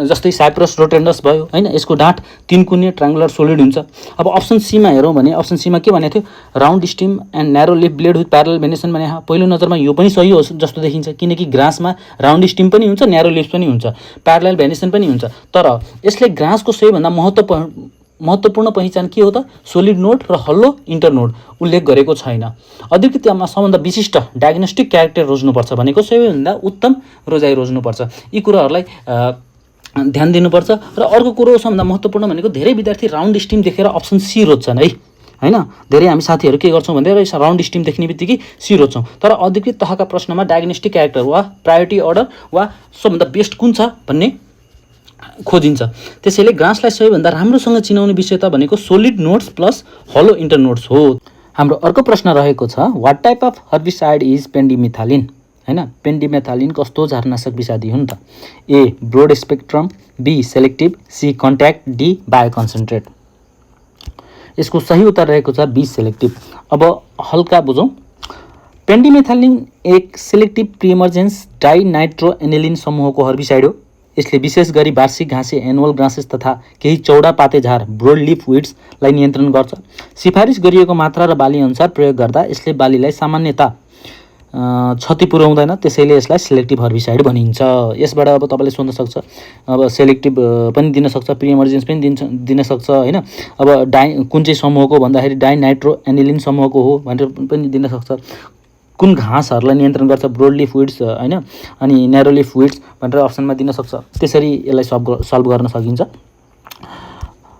जस्तै साइप्रस रोटेन्डस भयो हैन, यसको डाँठ 3 कुने ट्रायङ्गुलर सोलिड हुन्छ। अब अप्सन सीमा हेरौँ भने अप्सन सीमा के भनेको थियो, round stem and narrow leaf blade with parallel venation भने पहिलो नजरमा यो पनि सही हो जस्तो देखिन्छ, किनकि ग्रासमा राउन्ड स्टिम पनि हुन्छ, न्यारो लिफ पनि हुन्छ, प्यारलल भेनेसन पनि हुन्छ। तर यसले ग्रासको सबैभन्दा महत्त्वपूर्ण पहिचान के हो त, सोलिड नोड र हल्लो इन्टरनोड उल्लेख गरेको छैन। अधिकृतमा सबभन्दा विशिष्ट डायग्नोस्टिक क्यारेक्टर रोज्नुपर्छ भनेको सबैभन्दा उत्तम रोजाइ रोज्नुपर्छ। यी कुराहरूलाई ध्यान दिनुपर्छ। र अर्को कुरो सबभन्दा महत्त्वपूर्ण भनेको धेरै विद्यार्थी राउन्ड स्टिम देखेर अप्सन सी रोज्छन् है हैन। धेरै हामी साथीहरू के गर्छौँ भन्दा राउन्ड स्टिम देख्ने बित्तिकै सी रोज्छौँ, तर अधिकृत तहका प्रश्नमा डायग्नोस्टिक क्यारेक्टर वा प्रायोरिटी अर्डर वा सबभन्दा बेस्ट कुन छ भन्ने खोजिन्छ। त्यसैले ग्रासलाई सबैभन्दा राम्रोसँग चिनाउने विषय त भनेको solid nodes plus hollow internodes हो। हाम्रो अर्को प्रश्न रहेको छ, what type of herbicide is pendimethalin हैन। पेन्डिमिथालिन कस्तो झारनाशक विषादी हुन् त, A broad spectrum, B selective, C contact, D bioconcentrate. यसको सही उत्तर रहेको छ बी सेलेक्टिभ। अब हल्का बुझौँ, पेन्डिमिथालिन एक सेलेक्टिभ प्रिएमर्जेन्स डाइनाइट्रोएनिलिन समूहको हर्बिसाइड हो। यसले विशेष गरी वार्षिक घाँसे एनुअल ग्रासेस तथा केही चौडा पाते झार ब्रोड लिफ विड्सलाई नियन्त्रण गर्छ। सिफारिस गरिएको मात्रा र बाली अनुसार प्रयोग गर्दा यसले बालीलाई सामान्यतः क्षति पुर्याउँदैन, त्यसैले यसलाई सेलेक्टिभ हर्बिसाइड भनिन्छ। यसबाट अब तपाईँले सोध्न सक्छ, अब सेलेक्टिभ पनि दिन सक्छ, प्रिएमर्जेन्स पनि दिन सक्छ हैन। अब कुन चाहिँ समूहको भन्दाखेरि डाइनाइट्रोएनिलिन समूहको हो भनेर पनि दिन सक्छ। कुन घाँसहरूलाई नियन्त्रण गर्छ, ब्रोड लिफ विड्स हैन अनि न्यारो लिफ विड्स भनेर अप्सनमा दिन सक्छ। त्यसरी यसलाई सल्भ गर्न सकिन्छ।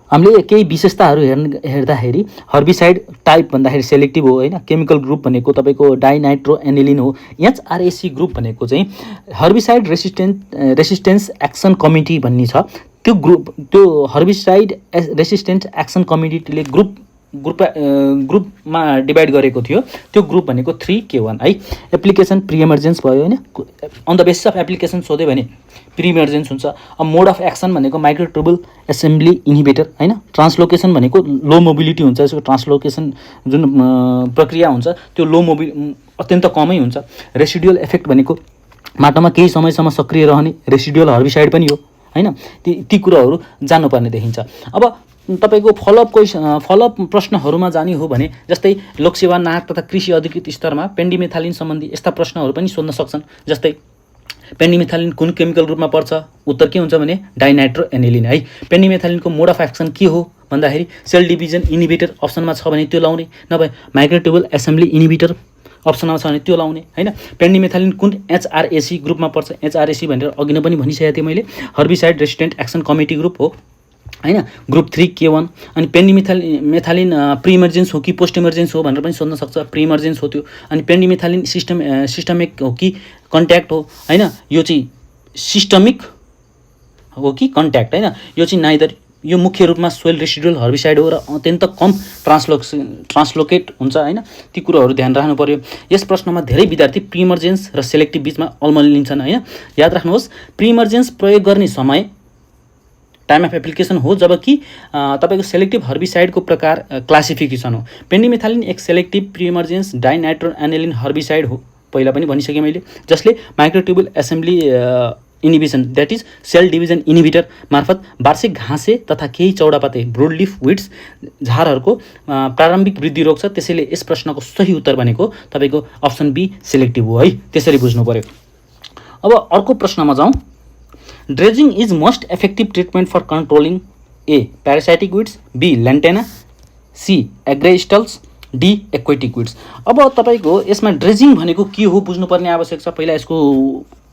हामीले केही विशेषताहरू हेर्दाखेरि हर्बिसाइड टाइप भन्दाखेरि सेलेक्टिभ हो हैन। केमिकल ग्रुप भनेको तपाईँको डाइनाइट्रोएनिलिन हो। एचआरएसी ग्रुप भनेको चाहिँ हर्बिसाइड रेसिस्टेन्स एक्सन कमिटी भन्ने छ, त्यो त्यो हर्बिसाइड रेसिस्टेन्स एक्सन कमिटीले ग्रुपमा डिभाइड गरेको थियो। त्यो ग्रुप भनेको 3K1 है। एप्लिकेसन प्रिएमर्जेन्स भयो हैन, on the basis of application सोध्यो भने प्रिएमर्जेन्स हुन्छ। अब मोड अफ एक्सन भनेको माइक्रोट्युबुल एसेम्ब्ली इन्हिबिटर हैन। ट्रान्सलोकेसन भनेको लो मोबिलिटी हुन्छ, यसको ट्रान्सलोकेसन जुन प्रक्रिया हुन्छ त्यो अत्यन्त कमै हुन्छ। रेसिडुअल इफेक्ट भनेको माटोमा केही समयसम्म सक्रिय रहने रेसिडुअल हर्बिसाइड पनि हो हैन। ती कुराहरू जान्नुपर्ने देखिन्छ। अब तपाईँको फलोअप प्रश्नहरूमा जाने हो भने जस्तै लोकसेवा नागरिक तथा कृषि अधिकृत स्तरमा पेन्डिमिथालिन सम्बन्धी यस्ता प्रश्नहरू पनि सोध्न सक्छन्। जस्तै पेन्डिमिथालिन कुन केमिकल ग्रुपमा पर्छ, उत्तर के हुन्छ भने डाइनाइट्रोएनिलिन है। पेन्डिमिथालिनको मोड अफ एक्सन के हो भन्दाखेरि सेल डिभिजन इन्हिबिटर अप्सनमा छ भने त्यो लाउने, नभए माइक्रोट्युबुल एसेम्ब्ली इन्हिबिटर अप्सनमा छ भने त्यो लाउने हैन। पेन्डिमिथालिन कुन एचआरएसी ग्रुपमा पर्छ, एचआरएसी भनेर अघि नै पनि भनिसकेको थिएँ मैले, herbicide resistant action committee group हो हैन, ग्रुप 3K1। अनि पेन्डिमिथालिन प्रिइमर्जेन्स हो कि पोस्ट इमर्जेन्स हो भनेर पनि सोध्न सक्छ। प्रिइमर्जेन्स हो त्यो। अनि पेन्डिमिथालिन सिस्टमिक हो कि कन्ट्याक्ट हो हैन, यो चाहिँ सिस्टमिक हो कि कन्ट्याक्ट हैन। यो चाहिँ नाइदर, यो मुख्य रूपमा सोइल रेसिडुअल हर्बिसाइड हो र अत्यन्त कम ट्रान्सलोकेट हुन्छ हैन। ती कुराहरू ध्यान राख्नु पर्यो। यस प्रश्नमा धेरै विद्यार्थी प्रिइमर्जेन्स र सेलेक्टिभ बीचमा अल्मलिन्छन् हैन। याद राख्नुहोस्, प्रिइमर्जेन्स प्रयोग गर्ने समय टाइम अफ एप्लिकेसन हो, जबकि तपाईँको सेलेक्टिभ हर्बिसाइडको प्रकार क्लासिफिकेसन हो। पेन्डिमिथालिन एक सेलेक्टिभ प्रिइमर्जेन्स डाइनाइट्रोएनिलिन हर्बिसाइड हो, पहिला पनि भनिसकेँ मैले, जसले microtubule assembly inhibition that is cell division inhibitor मार्फत वार्षिक घाँसे तथा केही चौडापाते ब्रोडलिफ विड्स झारहरूको प्रारम्भिक वृद्धि रोक्छ। त्यसैले यस प्रश्नको सही उत्तर भनेको तपाईँको अप्सन बी सेलेक्टिभ हो है, त्यसरी बुझ्नु पर्यो। अब अर्को प्रश्नमा जाउँ। Dredging is most effective treatment for controlling A parasitic weeds, B lantana, C agrestals, D aquatic weeds. अब तपाईँको यसमा ड्रेजिङ भनेको के हो बुझ्नुपर्ने आवश्यक छ। पहिला यसको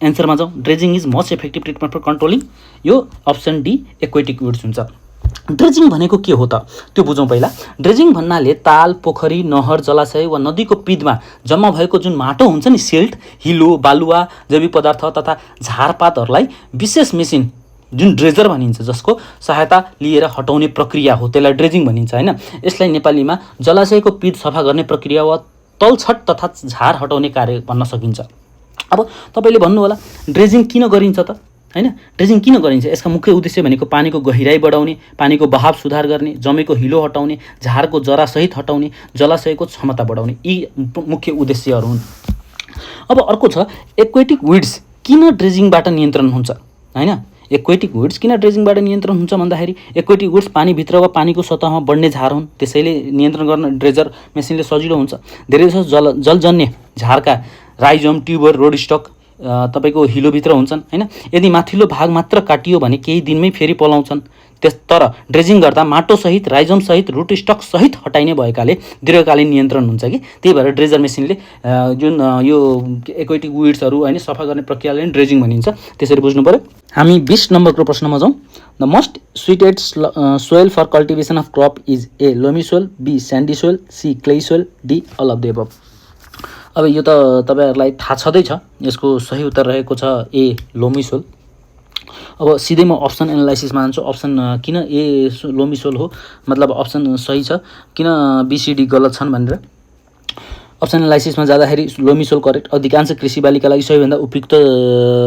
एन्सरमा जाउँ। Dredging is most effective treatment for controlling, यो अप्सन डी एक्वेटिक विड्स हुन्छ। ड्रेजिङ भनेको के हो त त्यो बुझौँ पहिला। ड्रेजिङ भन्नाले ताल, पोखरी, नहर, जलाशय वा नदीको पिँधमा जम्मा भएको जुन माटो हुन्छ नि, सिल्ट, हिलो, बालुवा, जैविक पदार्थ तथा झारपातहरूलाई विशेष मेसिन जुन ड्रेजर भनिन्छ जसको सहायता लिएर हटाउने प्रक्रिया हो, त्यसलाई ड्रेजिङ भनिन्छ होइन। यसलाई नेपालीमा जलाशयको पिँध सफा गर्ने प्रक्रिया वा तलछट तथा झार हटाउने कार्य भन्न सकिन्छ। अब तपाईँले भन्नु होला ड्रेजिङ किन गरिन्छ त हैन। ड्रेजिङ किन गरिन्छ? यसका मुख्य उद्देश्य भनेको पानीको गहिराई बढाउने, पानीको बहाव सुधार गर्ने, जमेको हिलो हटाउने, झारको जरासहित हटाउने, जलाशयको क्षमता बढाउने, यी मुख्य उद्देश्यहरू हुन्। अब अर्को छ एक्वेटिक विड्स किन ड्रेजिङबाट नियन्त्रण हुन्छ हैन। एक्वेटिक विड्स किन ड्रेजिङबाट नियन्त्रण हुन्छ भन्दाखेरि एक्वेटिक विड्स पानीभित्र वा पानीको सतहमा बढ्ने झार हुन्, त्यसैले नियन्त्रण गर्न ड्रेजर मेसिनले सजिलो हुन्छ। धेरैजसो जलजन्य झारका राइजोम, ट्युबर, रोडस्टक तपाईँको हिलोभित्र हुन्छन् हैन। यदि माथिल्लो भाग मात्र काटियो भने केही दिनमै फेरि पलाउँछन्। तर ड्रेजिङ गर्दा माटोसहित, राइजोमसहित, रुट स्टकसहित हटाइने भएकाले दीर्घकालीन नियन्त्रण हुन्छ कि त्यही भएर ड्रेजर मेसिनले जुन यो एक्वेटिक विड्सहरू हैन सफा गर्ने प्रक्रियालाई ड्रेजिङ भनिन्छ, त्यसरी बुझ्नु पर्यो। हामी 20 नम्बरको प्रश्नमा जाउँ। The most suited soil for cultivation of crop is a loamy soil, B sandy soil, C clay soil, D all of the above. अब यो त तपाईँहरूलाई थाहा छँदैछ, यसको सही उत्तर रहेको छ ए लोमी सोइल। अब सिधै म अप्सन एनालाइसिसमा जान्छु। अप्सन किन ए लोमी सोइल हो, मतलब अप्सन सही छ, किन बीसीडी गलत छन् भनेर। अप्सन एनालाइसिसमा जाँदाखेरि लोमी सोइल करेक्ट, अधिकांश कृषि बालीका लागि सबैभन्दा उपयुक्त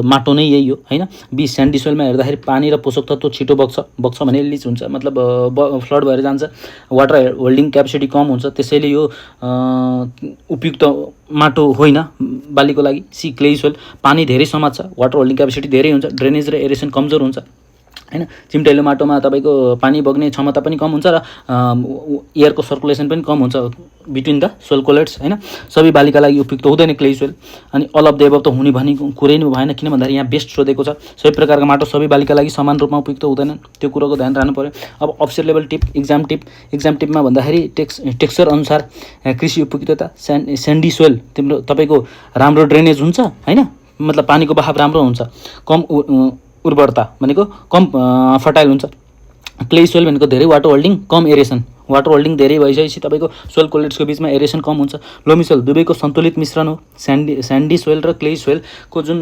माटो नै यही हो हैन। बी स्यान्डी सोइलमा हेर्दाखेरि पानी र पोषक तत्त्व छिटो बग्छ भने लिच हुन्छ, मतलब फ्लड भएर जान्छ, वाटर होल्डिङ क्यापेसिटी कम हुन्छ, त्यसैले यो उपयुक्त माटो होइन बालीको लागि। सी क्ले सोइल पानी धेरै समात्छ, वाटर होल्डिङ क्यापेसिटी धेरै हुन्छ, ड्रेनेज र एरेसन कमजोर हुन्छ हैन। चिम्टाइलो माटोमा तपाईँको पानी बग्ने क्षमता पनि कम हुन्छ र एयरको सर्कुलेसन पनि कम हुन्छ बिट्विन द सोइल कोलेट्स हैन। सबै बालीका लागि उपयुक्त हुँदैन क्ले सोइल। अनि अल अफ द एबभ त हुने भन्ने कुरै नै भएन, किन भन्दाखेरि यहाँ बेस्ट सोधेको छ। सबै प्रकारका माटो सबै बालीका लागि समान रूपमा उपयुक्त हुँदैनन्, त्यो कुरोको ध्यान राख्नु पर्यो। अब अफिसर लेभल टिप, एक्जाम टिपमा भन्दाखेरि टेक्सचर अनुसार कृषि उपयुक्तता स्यान्डी सोइल तिम्रो तपाईँको राम्रो ड्रेनेज हुन्छ हैन, मतलब पानीको बहाव राम्रो हुन्छ, कम उर्वरता भनेको कम फर्टाइल हुन्छ। क्ले सोइल भनेको धेरै वाटर होल्डिङ, कम एरेसन, वाटर होल्डिङ धेरै भइसकेपछि तपाईँको सोइल कोलेट्सको बिचमा एरेसन कम हुन्छ। लोमी सोइल दुवैको सन्तुलित मिश्रण हो। स्यान्डी सोइल र क्ले सोइलको जुन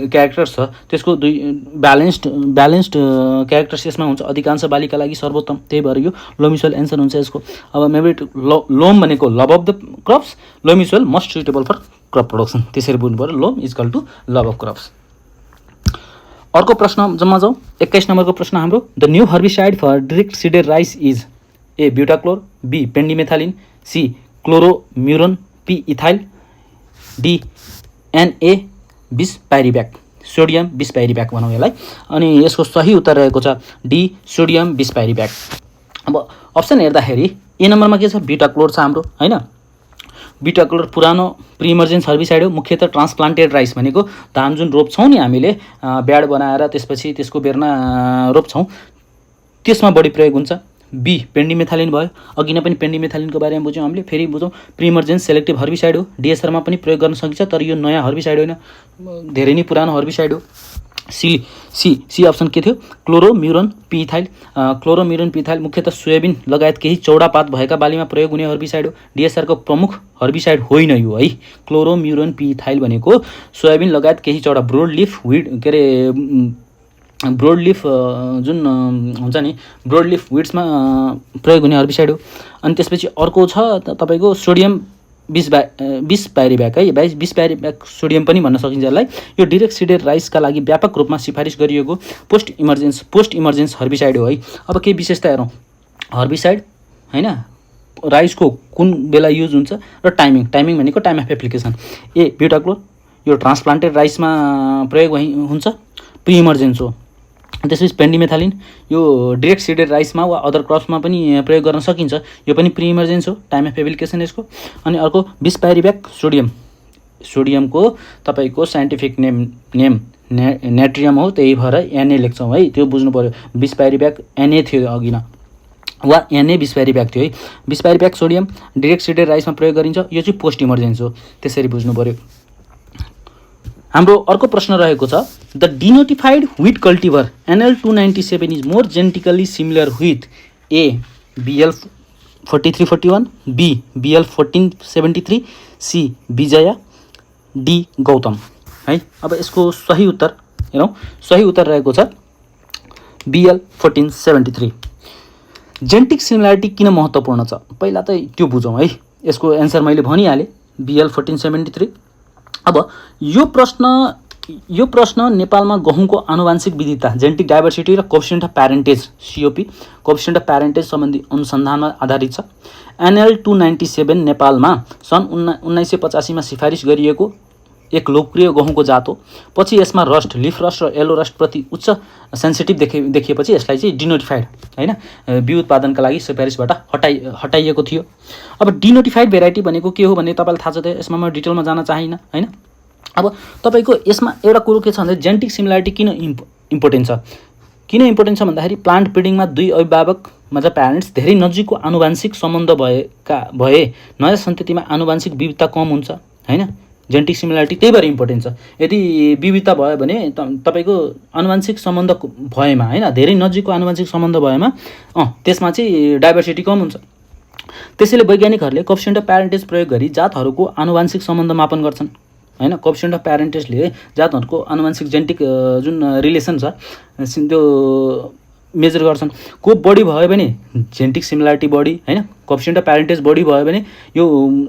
क्यारेक्टर्स छ त्यसको दुई ब्यालेन्स्ड क्यारेक्टर्स यसमा हुन्छ, अधिकांश बालीका लागि सर्वोत्तम, त्यही भएर यो लोमी सोइल एन्सर हुन्छ यसको। अब मेबेट लोम भनेको love of the crops, loamy soil most suitable for crop production, त्यसरी बुझ्नु पर्यो। Loam is equal to love of crops. अर्को प्रश्न जम्मा जाउँ। 21 नम्बरको प्रश्न हाम्रो। The new herbicide for direct seeded rice is A butachlor, B pendimethalin, C chlorimuron P ethyl, D NA 20 pyribac, sodium 20 pyribac भनौँ यसलाई। अनि यसको सही उत्तर रहेको छ डी सोडियम 20 पाइरिब्याक। अब अप्सन हेर्दाखेरि ए नम्बरमा के छ, ब्युटाक्लोर छ हाम्रो हैन। ब्युटाक्लोर पुरानो प्रि इमर्जेन्स हर्बिसाइड हो, मुख्यतः ट्रान्सप्लान्टेड राइस भनेको धान जुन रोप्छौँ नि हामीले ब्याड बनाएर त्यसपछि त्यसको बेर्ना रोप्छौँ त्यसमा बढी प्रयोग हुन्छ। बी पेन्डिमेथालिन भयो, अघि नै पनि पेन्डिमेथालिनको बारेमा बुझ्यौँ हामीले, फेरि बुझौँ प्रि इमर्जेन्स सेलेक्टिभ हर्बिसाइड हो, डिएसआरमा पनि प्रयोग गर्न सकिन्छ, तर यो नयाँ हर्बिसाइड होइन, धेरै नै पुरानो हर्बिसाइड हो। सी अप्सन के थियो, क्लोरोम्युरन पिइथाइल। क्लोरोम्युरन पिइथाइल मुख्यतः सोयाबिन लगायत केही चौडा पात भएका बालीमा प्रयोग हुने हर्बिसाइड हो, डिएसआरको प्रमुख हर्बिसाइड होइन यो है। क्लोरोम्युरन पिइथाइल भनेको सोयाबिन लगायत केही चौडा ब्रोडलिफ ब्रोडलिफ जुन हुन्छ नि ब्रोडलिफ विड्समा प्रयोग हुने हर्बिसाइड हो। अनि त्यसपछि अर्को छ तपाईँको सोडियम 20 पाइरिब्याक है, 20 पाइरिब्याक सोडियम पनि भन्न सकिन्छ यसलाई। यो डिरेक्ट सिडेड राइसका लागि व्यापक रूपमा सिफारिस गरिएको पोस्ट इमर्जेन्स हर्बिसाइड हो है। अब केही विशेषता हेरौँ हर्बिसाइड हैन, राइसको कुन बेला युज हुन्छ र टाइमिङ भनेको टाइम अफ एप्लिकेसन। ए ब्युटाक्लोर यो ट्रान्सप्लान्टेड राइसमा प्रयोग हुन्छ, प्री इमर्जेन्स हो। त्यसपछि पेन्डिमेथालिन यो डिरेक्ट सिडेड राइसमा वा अदर क्रप्समा पनि प्रयोग गर्न सकिन्छ, यो पनि प्री इमर्जेन्स हो, टाइम अफ एप्लिकेसन यसको। अनि अर्को बिस्पाइरिब्याक सोडियम, सोडियमको तपाईँको साइन्टिफिक नेम नेट्रियम हो, त्यही भएर एनए लेख्छौँ है, त्यो बुझ्नु पऱ्यो। बिस्पाइरिब्याक एनए थियो अघि न, वा एनए बिस्पाइरिब्याक थियो है। बिस्पाइरिब्याक सोडियम डिरेक्ट सिडेड राइसमा प्रयोग गरिन्छ, यो चाहिँ पोस्ट इमर्जेन्स हो, त्यसरी बुझ्नु पऱ्यो। हाम्रो अर्को प्रश्न रहेको छ, the denotified wheat cultivar NL297 is more genetically similar with A BL4341, B BL1473, C Vijaya, D Gautam है। अब यसको सही उत्तर हेरौँ, सही उत्तर रहेको छ BL1473। जेनेटिक सिमिलारिटी किन महत्त्वपूर्ण छ पहिला त त्यो बुझौँ है। यसको एन्सर मैले भनिहालेँ, BL1473। अब यो प्रश्न नेपालमा गहुँको आनुवांशिक विविधता, जेनेटिक डाइभर्सिटी र coefficient of parentage COP, coefficient of parentage सम्बन्धी अनुसन्धानमा आधारित छ। NL297 नेपालमा सन् 1985 सिफारिस गरिएको एक लोकप्रिय गहुँको जात हो। पछि यसमा रस्ट, लिफ रस्ट र येलो रस्ट प्रति उच्च सेन्सिटिभ देखिएपछि यसलाई चाहिँ डिनोटिफाइड हैन बिउ उत्पादनका लागि सिफारिसबाट हटाइएको थियो। अब डिनोटिफाइड भेराइटी भनेको के हो भन्ने तपाईँलाई थाहा छ त, यसमा म डिटेलमा जान चाहिनँ हैन। अब तपाईँको यसमा एउटा कुरो के छ भन्दा जेनेटिक सिमिलारिटी किन इम्पोर्टेन्ट छ, किन इम्पोर्टेन्ट छ भन्दाखेरि प्लान्ट ब्रिडिङमा दुई अभिभावक मतलब प्यारेन्ट्स धेरै नजिकको आनुवांशिक सम्बन्ध भए नयाँ सन्ततिमा आनुवांशिक विविधता कम हुन्छ हैन। जेनेटिक सिमिलारिटी त्यही भएर इम्पोर्टेन्ट छ। यदि विविधता भयो भने तपाईँको आनुवांशिक सम्बन्ध भएमा हैन, धेरै नजिकको आनुवांशिक सम्बन्ध भएमा त्यसमा चाहिँ डाइभर्सिटी कम हुन्छ। त्यसैले वैज्ञानिकहरूले कोएफिसिएन्ट अफ प्यारेन्टेज प्रयोग गरी जातहरूको आनुवांशिक सम्बन्ध मापन गर्छन् हैन। कोएफिसिएन्ट अफ प्यारेन्टेजले जातहरूको आनुवांशिक जेनेटिक जुन रिलेसन छ त्यो मेजर गर्छन्। को बढी भयो भने जेनेटिक सिमिलारिटी बढी हैन, कोएफिसिएन्ट अफ प्यारेन्टेज बढी भयो भने यो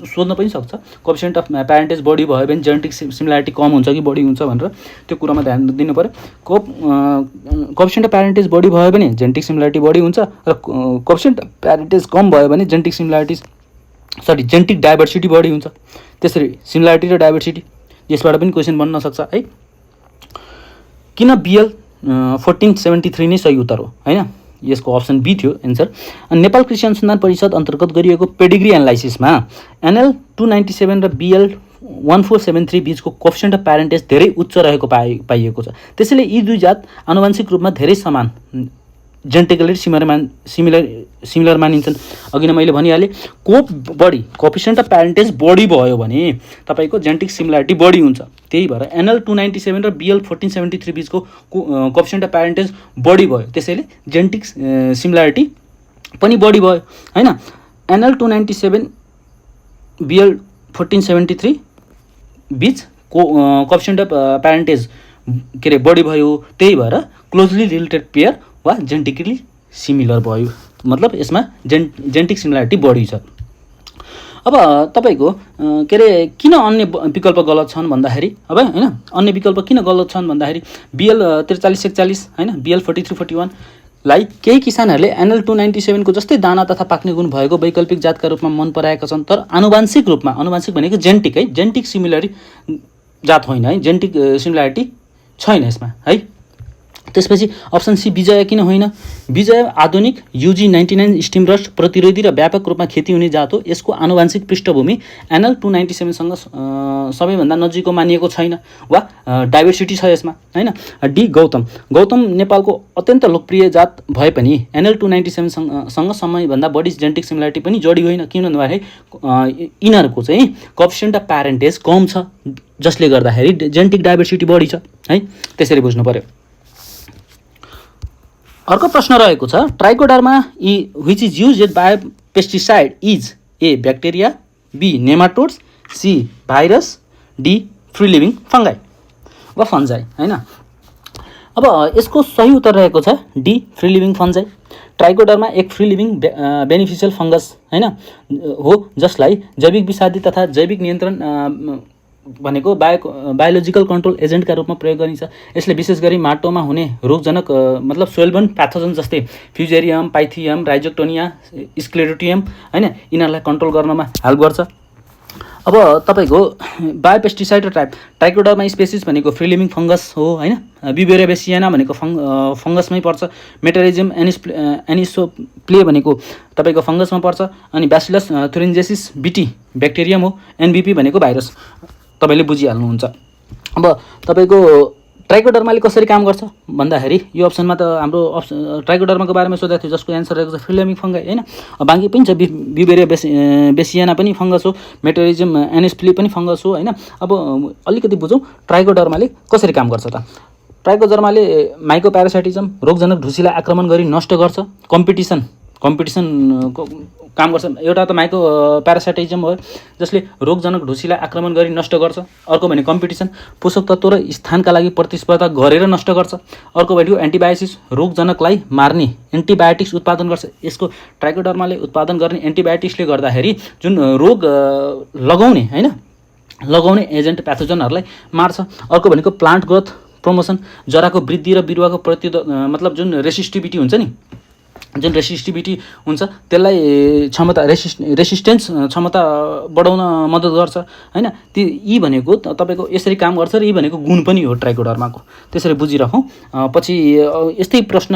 सोध्न पनि सक्छ, कोएफिसिएन्ट अफ प्यारेन्टेज बढी भयो भने जेनेटिक सिमिलारिटी कम हुन्छ कि बढी हुन्छ भनेर, त्यो कुरामा ध्यान दिनु पर्यो। कोएफिसिएन्ट अफ प्यारेन्टेज बढी भयो भने जेनेटिक सिमिलारिटी बढी हुन्छ र कोएफिसिएन्ट अफ प्यारेन्टेज कम भयो भने जेनेटिक डाइभर्सिटी बढी हुन्छ। त्यसरी सिमिलारिटी र डाइभर्सिटी यसबाट पनि क्वेसन बन्न सक्छ है। किन BL1473 नै सही उत्तर हो हैन, यसको अप्सन बी थियो एन्सर। नेपाल कृषि अनुसन्धान परिषद अन्तर्गत गरिएको पेडिग्री एनालाइसिसमा NL297 र BL1473 बीचको कोएफिसिएन्ट अफ प्यारेन्टेज धेरै उच्च रहेको पाइएको छ। त्यसैले यी दुई जात आनुवंशिक रूपमा धेरै समान जेनेटिकली सिमिलर मानिन्छन्। अघि नै मैले भनिहालेँ, कोएफिसिएन्ट अफ प्यारेन्टेज बढी भयो भने तपाईँको जेनेटिक सिमिलारिटी बढी हुन्छ। त्यही भएर NL297 र BL1473 बीचको कोएफिसिएन्ट अफ प्यारेन्टेज बढी भयो, त्यसैले जेनेटिक सिमिलारिटी पनि बढी भयो हैन। NL297 BL1473 बीच कोएफिसिएन्ट अफ प्यारेन्टेज के अरे बढी भयो, त्यही भएर क्लोजली रिलेटेड पेयर वा जेनेटिकली सिमिलर भयो, मतलब यसमा जेनेटिक सिमिलारिटी बढी छ। अब तपाईँको के अरे किन अन्य विकल्प गलत छन् भन्दाखेरि, अब हैन अन्य विकल्प किन गलत छन् भन्दाखेरि BL4341 हैन, BL4341 लाई केही किसानहरूले NL297 को जस्तै दाना तथा पाक्ने गुण भएको वैकल्पिक जातका रूपमा मन पराएका छन्, तर आनुवंशिक रूपमा, आनुवंशिक भनेको जेनेटिक है, जेनेटिक सिमिलरी जात होइन है, जेनेटिक सिमिलारिटी छैन यसमा है। त्यसपछि अप्सन सी विजय किन होइन, विजय आधुनिक UG99 स्टिम रस्ट प्रतिरोधी र व्यापक रूपमा खेती हुने जात हो। यसको आनुवंशिक पृष्ठभूमि NL297 सँग सबैभन्दा नजिकको मानिएको छैन वा डाइभर्सिटी छ यसमा हैन। डी गौतम नेपालको अत्यन्त लोकप्रिय जात भए पनि NL297 सँग सबैभन्दा बढी जेनेटिक सिमिलारिटी पनि जोडी होइन, किन भन्दाखेरि यिनीहरूको चाहिँ कोएफिसिएन्ट अफ प्यारेन्टेज कम छ, जसले गर्दाखेरि जेनेटिक डाइभर्सिटी बढी छ है, त्यसरी बुझ्नु पर्यो। अर्को प्रश्न रहेको छ, Trichoderma which is used by pesticide is a bacteria, B nematodes, C virus, D free living fungi वा फन्जाई हैन। अब यसको सही उत्तर रहेको छ D free living fungi. Trichoderma एक फ्री लिभिङ बेनिफिशियल फंगस हैन हो, जसलाई जैविक विषादी तथा जैविक नियन्त्रण भनेको बायोलोजिकल कन्ट्रोल एजेन्टका रूपमा प्रयोग गरिन्छ। यसले विशेष गरी माटोमा हुने रोगजनक मतलब सोइलबर्न प्याथोजन जस्तै फ्युजेरियम, पाइथियम, राइजोक्टोनिया, स्क्लेरोटियम हैन, यिनीहरूलाई कन्ट्रोल गर्नमा हेल्प गर्छ। अब तपाईँको बायोपेस्टिसाइड र ट्राइकोडर्मा स्पेसिस भनेको फ्री लिभिङ फङ्गस हो होइन। बिबेरिया बेसियाना भनेको फङ्गसमै पर्छ। मेटेरिजम एनिसोप्ले भनेको तपाईँको फङ्गसमा पर्छ। अनि ब्यासिलस थुरिन्जेसिस बिटी ब्याक्टेरियम हो। एनबिपी भनेको भाइरस, तपाईँले बुझिहाल्नुहुन्छ। अब तपाईँको ट्राइकोडर्माले कसरी काम गर्छ भन्दाखेरि यो अप्सनमा त हाम्रो ट्राइकोडर्माको बारेमा सोधेको थियो, जसको एन्सर रहेको छ फ्री लिभिङ फङ्गस होइन। बाँकी पनि छ, बिबेरिया बेसियाना पनि फङ्गस हो, मेटेरिजम एनिसोप्ले पनि फङ्गस हो होइन। अब अलिकति बुझौँ ट्राइकोडर्माले कसरी काम गर्छ त। ट्राइकोडर्माले माइकोप्यारासाइटिजम रोगजनक ढुसीलाई आक्रमण गरी नष्ट गर्छ। कम्पिटिसनको काम गर्छ। एउटा त माइको प्यारासाइटिजम हो जसले रोगजनक ढुसीलाई आक्रमण गरी नष्ट गर्छ। अर्को भने कम्पिटिसन, पोषक तत्त्व र स्थानका लागि प्रतिस्पर्धा गरेर नष्ट गर्छ। अर्को भनेको एन्टिबायोटिक्स, रोगजनकलाई मार्ने एन्टिबायोटिक्स उत्पादन गर्छ। यसको ट्राइकोडर्माले उत्पादन गर्ने एन्टिबायोटिक्सले गर्दाखेरि जुन रोग लगाउने एजेन्ट प्याथोजनहरूलाई मार्छ। अर्को भनेको प्लान्ट ग्रोथ प्रमोसन, जराको वृद्धि र बिरुवाको मतलब जुन रेसिस्टिभिटी हुन्छ नि, जुन रेसिस्टिभिटी हुन्छ त्यसलाई रेसिस्टेन्स क्षमता बढाउन मद्दत गर्छ होइन। यी भनेको तपाईँको यसरी काम गर्छ र यी भनेको गुण पनि हो ट्राइकोडर्माको। त्यसरी बुझिराखौँ, पछि यस्तै प्रश्न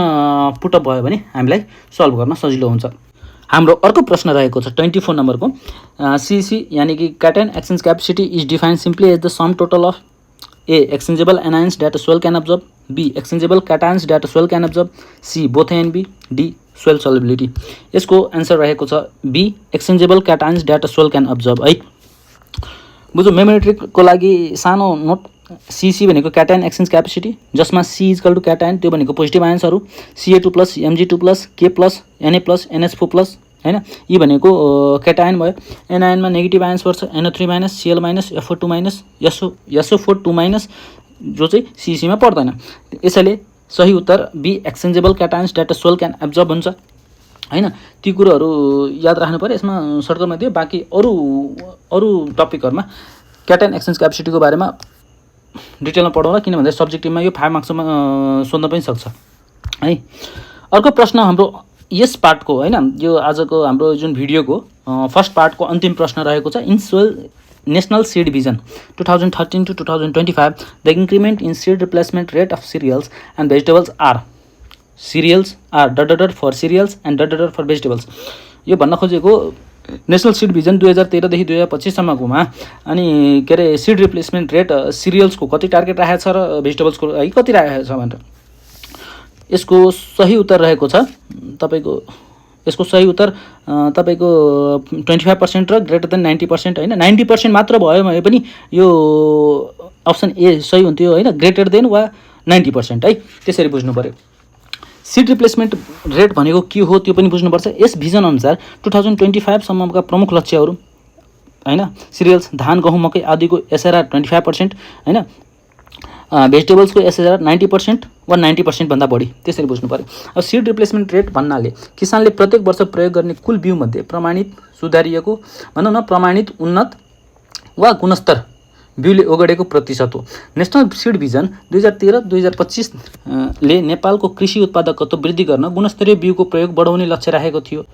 पुटअप भयो भने हामीलाई सल्भ गर्न सजिलो हुन्छ। हाम्रो अर्को प्रश्न रहेको छ 24 नम्बरको। सीसी यानि कि cation exchange capacity is defined simply as the sum total of A. Exchangeable anions that soil can absorb. B. Exchangeable cations that soil can absorb. C. Both A and B. D. Soil solubility. यसको answer रहेको छ B. Exchangeable cations that soil can absorb है। बुझ्नु, मेमोमेट्रिकको लागि सानो note. CC भनेको cation exchange capacity, जसमा C equal to cation, त्यो भनेको positive आयन्सहरू Ca2+, Mg2+, K+, Na+, NH4+ होइन। यी भनेको क्याटायन भयो। एनायनमा नेगेटिभ आयन्स पर्छ, NO3-, Cl-, FO2-, SO4-, जो चाहिँ सीसीमा पर्दैन। यसैले सही उत्तर B exchangeable cations that soil can absorb हुन्छ होइन। ती कुरोहरू याद राख्नु पऱ्यो यसमा सर्टकटमा दियो। बाँकी अरू टपिकहरूमा क्याटायन एक्सचेन्ज क्यापेसिटीको बारेमा डिटेलमा पढाउँला, किनभने सब्जेक्टिभमा यो 5 मार्क्समा सोध्न पनि सक्छ है। अर्को प्रश्न हाम्रो यस पार्टको होइन, यो आजको हाम्रो जुन भिडियोको फर्स्ट पार्टको अन्तिम प्रश्न रहेको छ। In sole national seed vision 2013 to 2025 the increment in seed replacement rate of cereals and vegetables are for cereals and for vegetables. यो भन्न खोजेको नेसनल सीड भिजन 2013 देखि 2025 सम्मकोमा अनि के अरे सीड रिप्लेसमेन्ट रेट सिरियल्सको कति टार्गेट राखेको छ र भेजिटेबल्सको कति राखेको छ भनेर। यसको सही उत्तर रहेको छ तपाईँको, यसको सही उत्तर तपाईँको 25% र ग्रेटर देन 90% होइन। 90% मात्र भयो भने पनि यो अप्सन ए सही हुन्थ्यो होइन, ग्रेटर देन वा 90% है। त्यसरी बुझ्नु पऱ्यो। सीड रिप्लेसमेन्ट रेट भनेको के हो त्यो पनि बुझ्नुपर्छ। यस भिजन अनुसार 2025 सम्मका प्रमुख लक्ष्यहरू होइन, सिरियल्स धान गहुँ मकै आदिको एसआरआर 25% होइन, भेजिटेबल्सको एसआरआर 90% वा 90% भन्दा बढी, त्यसरी बुझ्नु पऱ्यो। अब सीड रिप्लेसमेन्ट रेट भन्नाले किसानले प्रत्येक वर्ष प्रयोग गर्ने कुल बिउमध्ये प्रमाणित सुधारिएको भनौँ न प्रमाणित उन्नत वा गुणस्तर बिउले ओगडेको प्रतिशत हो। नेसनल सीड भिजन 2013-2025 ले नेपालको कृषि उत्पादकत्व वृद्धि गर्न गुणस्तरीय बिउको प्रयोग बढाउने लक्ष्य राखेको थियो।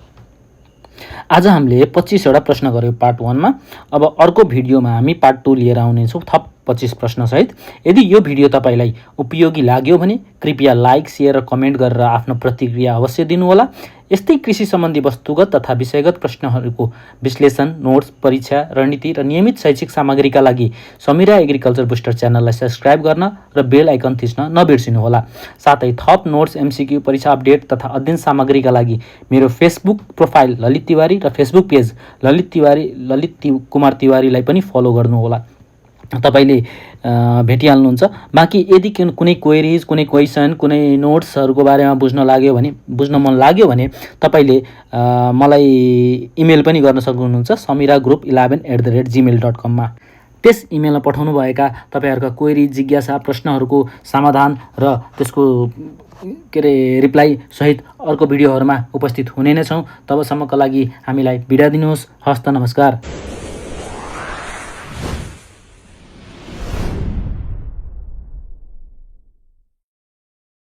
आज हामीले 25वटा प्रश्न गऱ्यौँ पार्ट 1 मा। अब अर्को भिडियोमा हामी पार्ट 2 लिएर आउनेछौँ थप 25 प्रश्नसहित। यदि यो भिडियो तपाईँलाई उपयोगी लाग्यो भने कृपया लाइक, सेयर र कमेन्ट गरेर आफ्नो प्रतिक्रिया अवश्य दिनुहोला। यस्तै कृषि सम्बन्धी वस्तुगत तथा विषयगत प्रश्नहरूको विश्लेषण, नोट्स, परीक्षा, रणनीति र नियमित शैक्षिक सामग्रीका लागि समीरा एग्रिकल्चर बुस्टर च्यानललाई सब्स्क्राइब गर्न र बेल आइकन थिच्न नबिर्सिनुहोला। साथै थप नोट्स, एमसीक्यू, परीक्षा अपडेट तथा अध्ययन सामग्रीका लागि मेरो फेसबुक प्रोफाइल ललित तिवारी र फेसबुक पेज ललित कुमार तिवारीलाई पनि फलो गर्नुहोला। तपाईँले भेटिहाल्नुहुन्छ। बाँकी यदि कुनै क्वेरिज, कुनै क्वेसन, कुनै नोट्सहरूको बारेमा बुझ्न मन लाग्यो भने तपाईँले मलाई इमेल पनि गर्न सक्नुहुन्छ samiragroup11@gmail.com मा। त्यस इमेलमा पठाउनुभएका तपाईँहरूका क्वेरी, जिज्ञासा, प्रश्नहरूको समाधान र त्यसको के अरे रिप्लाई सहित अर्को भिडियोहरूमा उपस्थित हुने नै छौँ। तबसम्मका लागि हामीलाई बिदा दिनुहोस्। हस्त नमस्कार।